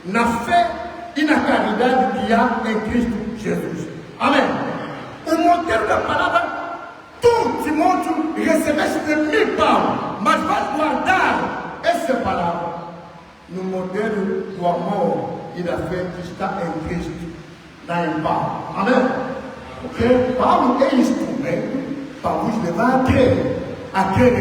na fé e na caridade que há em Cristo Jesus. Amém. O modelo da palavra, tu, Timóteo, recebeste de mim, Paulo, mas vais guardar essa palavra no modelo do amor e da fé que está em Cristo, está em Paulo. Amém? Porque Paulo é instrumento para vos levar a crer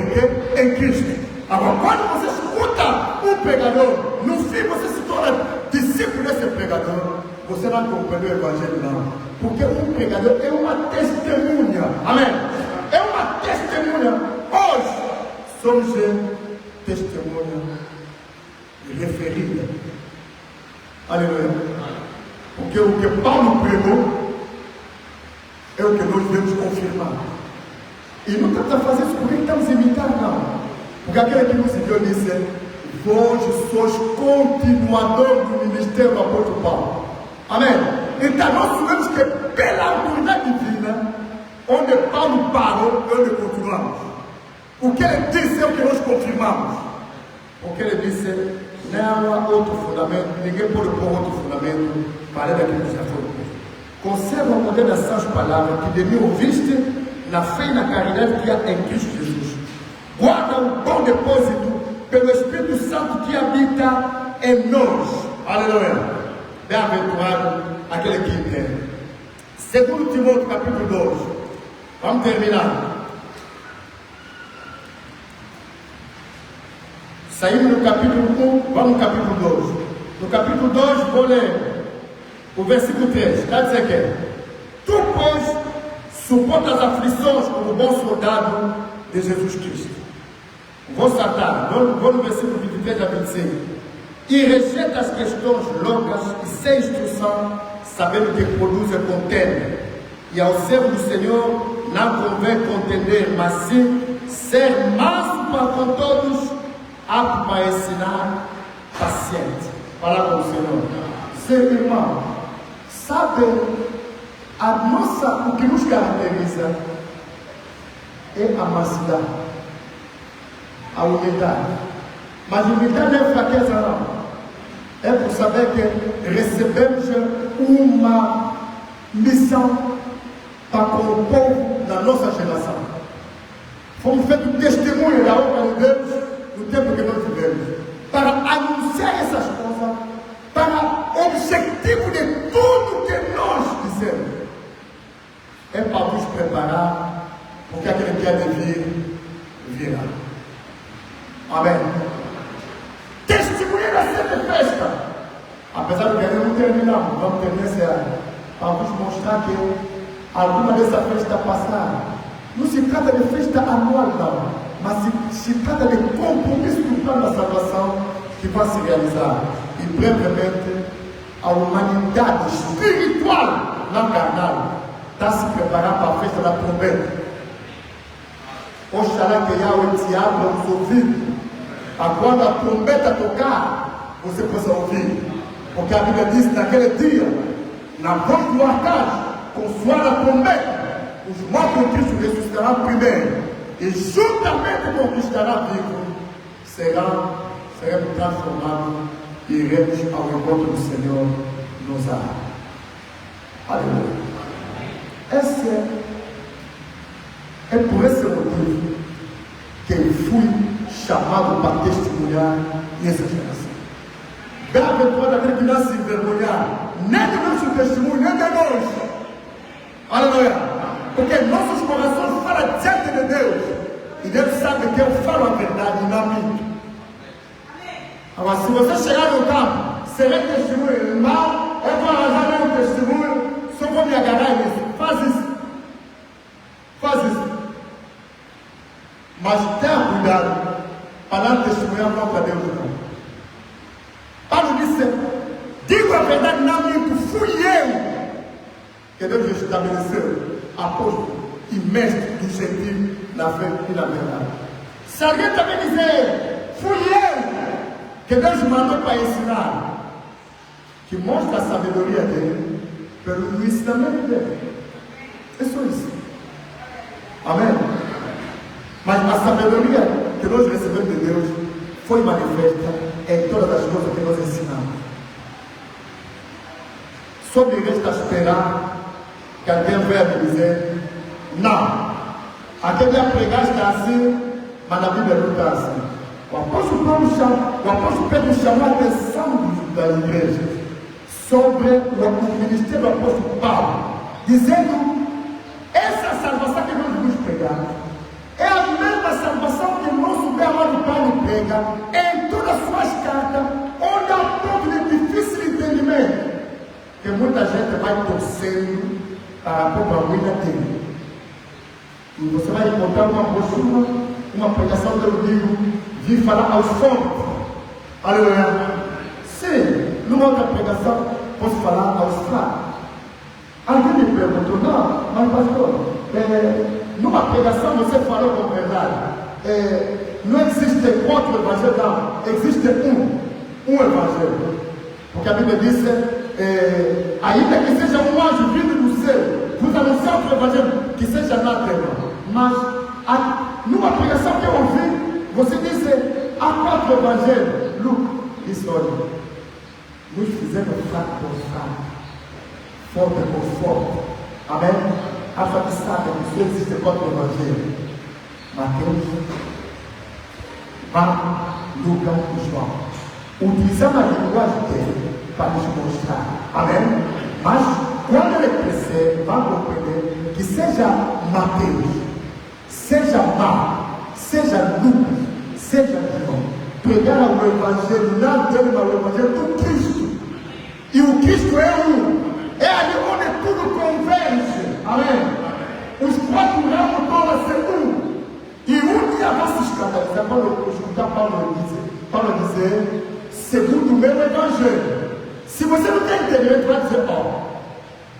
em Cristo. Agora, quando você escuta um pregador, no fim você se torna discípulo desse pregador, você não compreendeu o Evangelho, não. Porque um pregador é uma testemunha. Amém? É uma testemunha. Hoje somos testemunha referida. Aleluia. Porque o que Paulo pregou é o que nós devemos confirmar. E não estamos a fazer isso porque estamos a imitar, não. Porque aquele que nos enviou disse, vós sois continuador do ministério do apóstolo Paulo. Amém? Então nós sabemos que pela autoridade divina, onde Paulo parou, onde continuamos. O que ele disse é o que nós confirmamos. Porque ele disse, não há outro fundamento, ninguém pode pôr outro fundamento para aquilo que já foi posto. Conserva o modelo dessas palavras que de mim ouviste, na fé e na caridade que há em Cristo Jesus. Guarda o bom depósito pelo Espírito Santo que habita em nós. Aleluia. Bem-aventurado aquele que entende. Segundo Timóteo capítulo 2. Vamos terminar. Saímos no capítulo 1, vamos no capítulo 2. No capítulo 2, vou ler o versículo 3. Está dizendo que tu, pois, suporta as aflições como bom soldado de Jesus Cristo. Vou saltar, vou no versículo 23 a 25. E rejeita as questões longas e sem instrução, sabendo que produzem contenda. E ao servo do Senhor não convém contender, mas sim ser manso para com todos, apto para ensinar, paciente. Palavra do Senhor. Seu irmão, sabe, o que nos caracteriza é a mansidão, a humildade. Mas humildade não é fraqueza, não. É por saber que recebemos uma missão para com o povo da nossa geração. Fomos feitos testemunhas da obra de Deus no tempo que nós vivemos, para anunciar essas coisas, para porque aquele que há de vir, virá. Amém. Testemunhar a sempre festa. Apesar de que ainda não terminamos, vamos terminar esse ano. Para vos mostrar que alguma dessa festa passar. Não se trata de festa anual, não. Mas se trata de compromisso do plano da salvação que vai se realizar. E brevemente, a humanidade espiritual, não carnal, está se preparando para a festa da trombeta. Oxalá que Yahweh te abra os ouvidos. Quando a trombeta tocar, você possa ouvir. Porque a Bíblia diz naquele dia, na voz do arcanjo, com soar a trombeta, os mortos de Cristo ressuscitarão primeiro. E juntamente com o que estará vivo, seremos transformados e iremos ao encontro do Senhor nos ar. Aleluia. Esse é por esse motivo que eu fui chamado para testemunhar nessa geração. Bem-aventurado aquele que não se envergonhar, nem do nosso testemunho, nem de nós. Aleluia. Porque nossos corações falam diante de Deus. E Deus sabe que eu falo a verdade e não minto. Agora, se você chegar no campo, será testemunho, irmão, eu vou arranjar meu testemunho, só vou me agarrar nisso. Faz isso. Faz isso. Mas tenha cuidado para não testemunhar contra Deus, não. Paulo disse, digo a verdade, não minto, fui eu que Deus estabeleceu apóstolo e mestre do gentil na fé e na verdade. Se alguém também dizer, fui eu que Deus mandou para ensinar, que mostra a sabedoria dele pelo ensinamento dele. É só isso. Amém? Mas a sabedoria que nós recebemos de Deus foi manifesta em todas as coisas que nós ensinamos. Só me resta esperar que alguém venha me dizer, não, aquele a pregar está assim, mas na Bíblia não está assim. O apóstolo Pedro chamou a atenção da igreja sobre o ministério do apóstolo Paulo, dizendo, essa salvação que nós vamos pregar é a mesma salvação que o nosso bem amado Paulo prega em todas as suas cartas, onde há ponto de difícil entendimento, que muita gente vai torcendo para a própria ruína dele. E você vai encontrar uma brochura, uma pregação que eu digo, vim falar aos fortes. Aleluia. Sim, numa outra pregação, posso falar aos fracos. Alguém me perguntou, não, mas pastor, numa pregação você falou com verdade. Não existe outro evangelho, não. Existe um evangelho. Porque a Bíblia diz, ainda que seja um anjo vindo do céu, vos anunciar outro evangelho, que seja anátema. Mas numa pregação que eu ouvi, você disse, há 4 evangelhos. Lucas disse, olha, nos fizemos fraco por fraco, forte por forte. Amém? A gente sabe que só existe 4 evangelhos. Mateus, Marcos, Lucas e João. Utilizando a linguagem dele para nos mostrar. Amém? Mas quando ele crescer, vai compreender que seja Mateus, seja Marcos, seja Lucas, seja João, pregar o evangelho não dele, mas o evangelho do Cristo. E o Cristo é um. É ali onde tudo converge. Amém? Os 4 ramos tornam-se um. E um dia vai se escandalizar quando escutar Paulo dizer, segundo o meu evangelho. Se você não tem entendimento, vai dizer,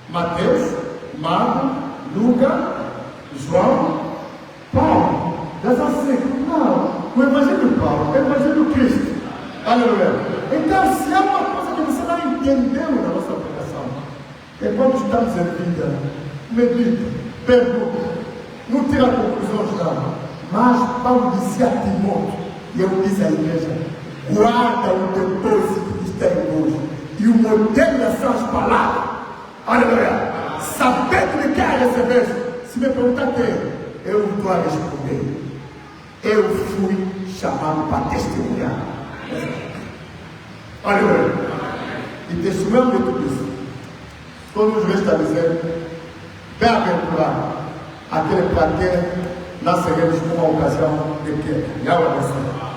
Mateus, Marcos, Lucas, João, Paulo. Diz assim, não, o evangelho de Paulo é o evangelho de Cristo. Aleluia. Então, se há uma coisa que você não entendeu na nossa pregação, é quando estamos em vida, medita, pergunta, não tira conclusões, não. Mas Paulo disse a Timóteo, e eu disse à igreja, guarda o depósito que está em vós, e o modelo dessas palavras, aleluia, sabendo de quem recebeste. Se me perguntar quem, eu vou a responder. Eu fui chamado para testemunhar. Aleluia. E testemunhando de tudo isso, todos nos resta dizer, bem-aventurado aquele prazer, nós seremos uma ocasião de queda.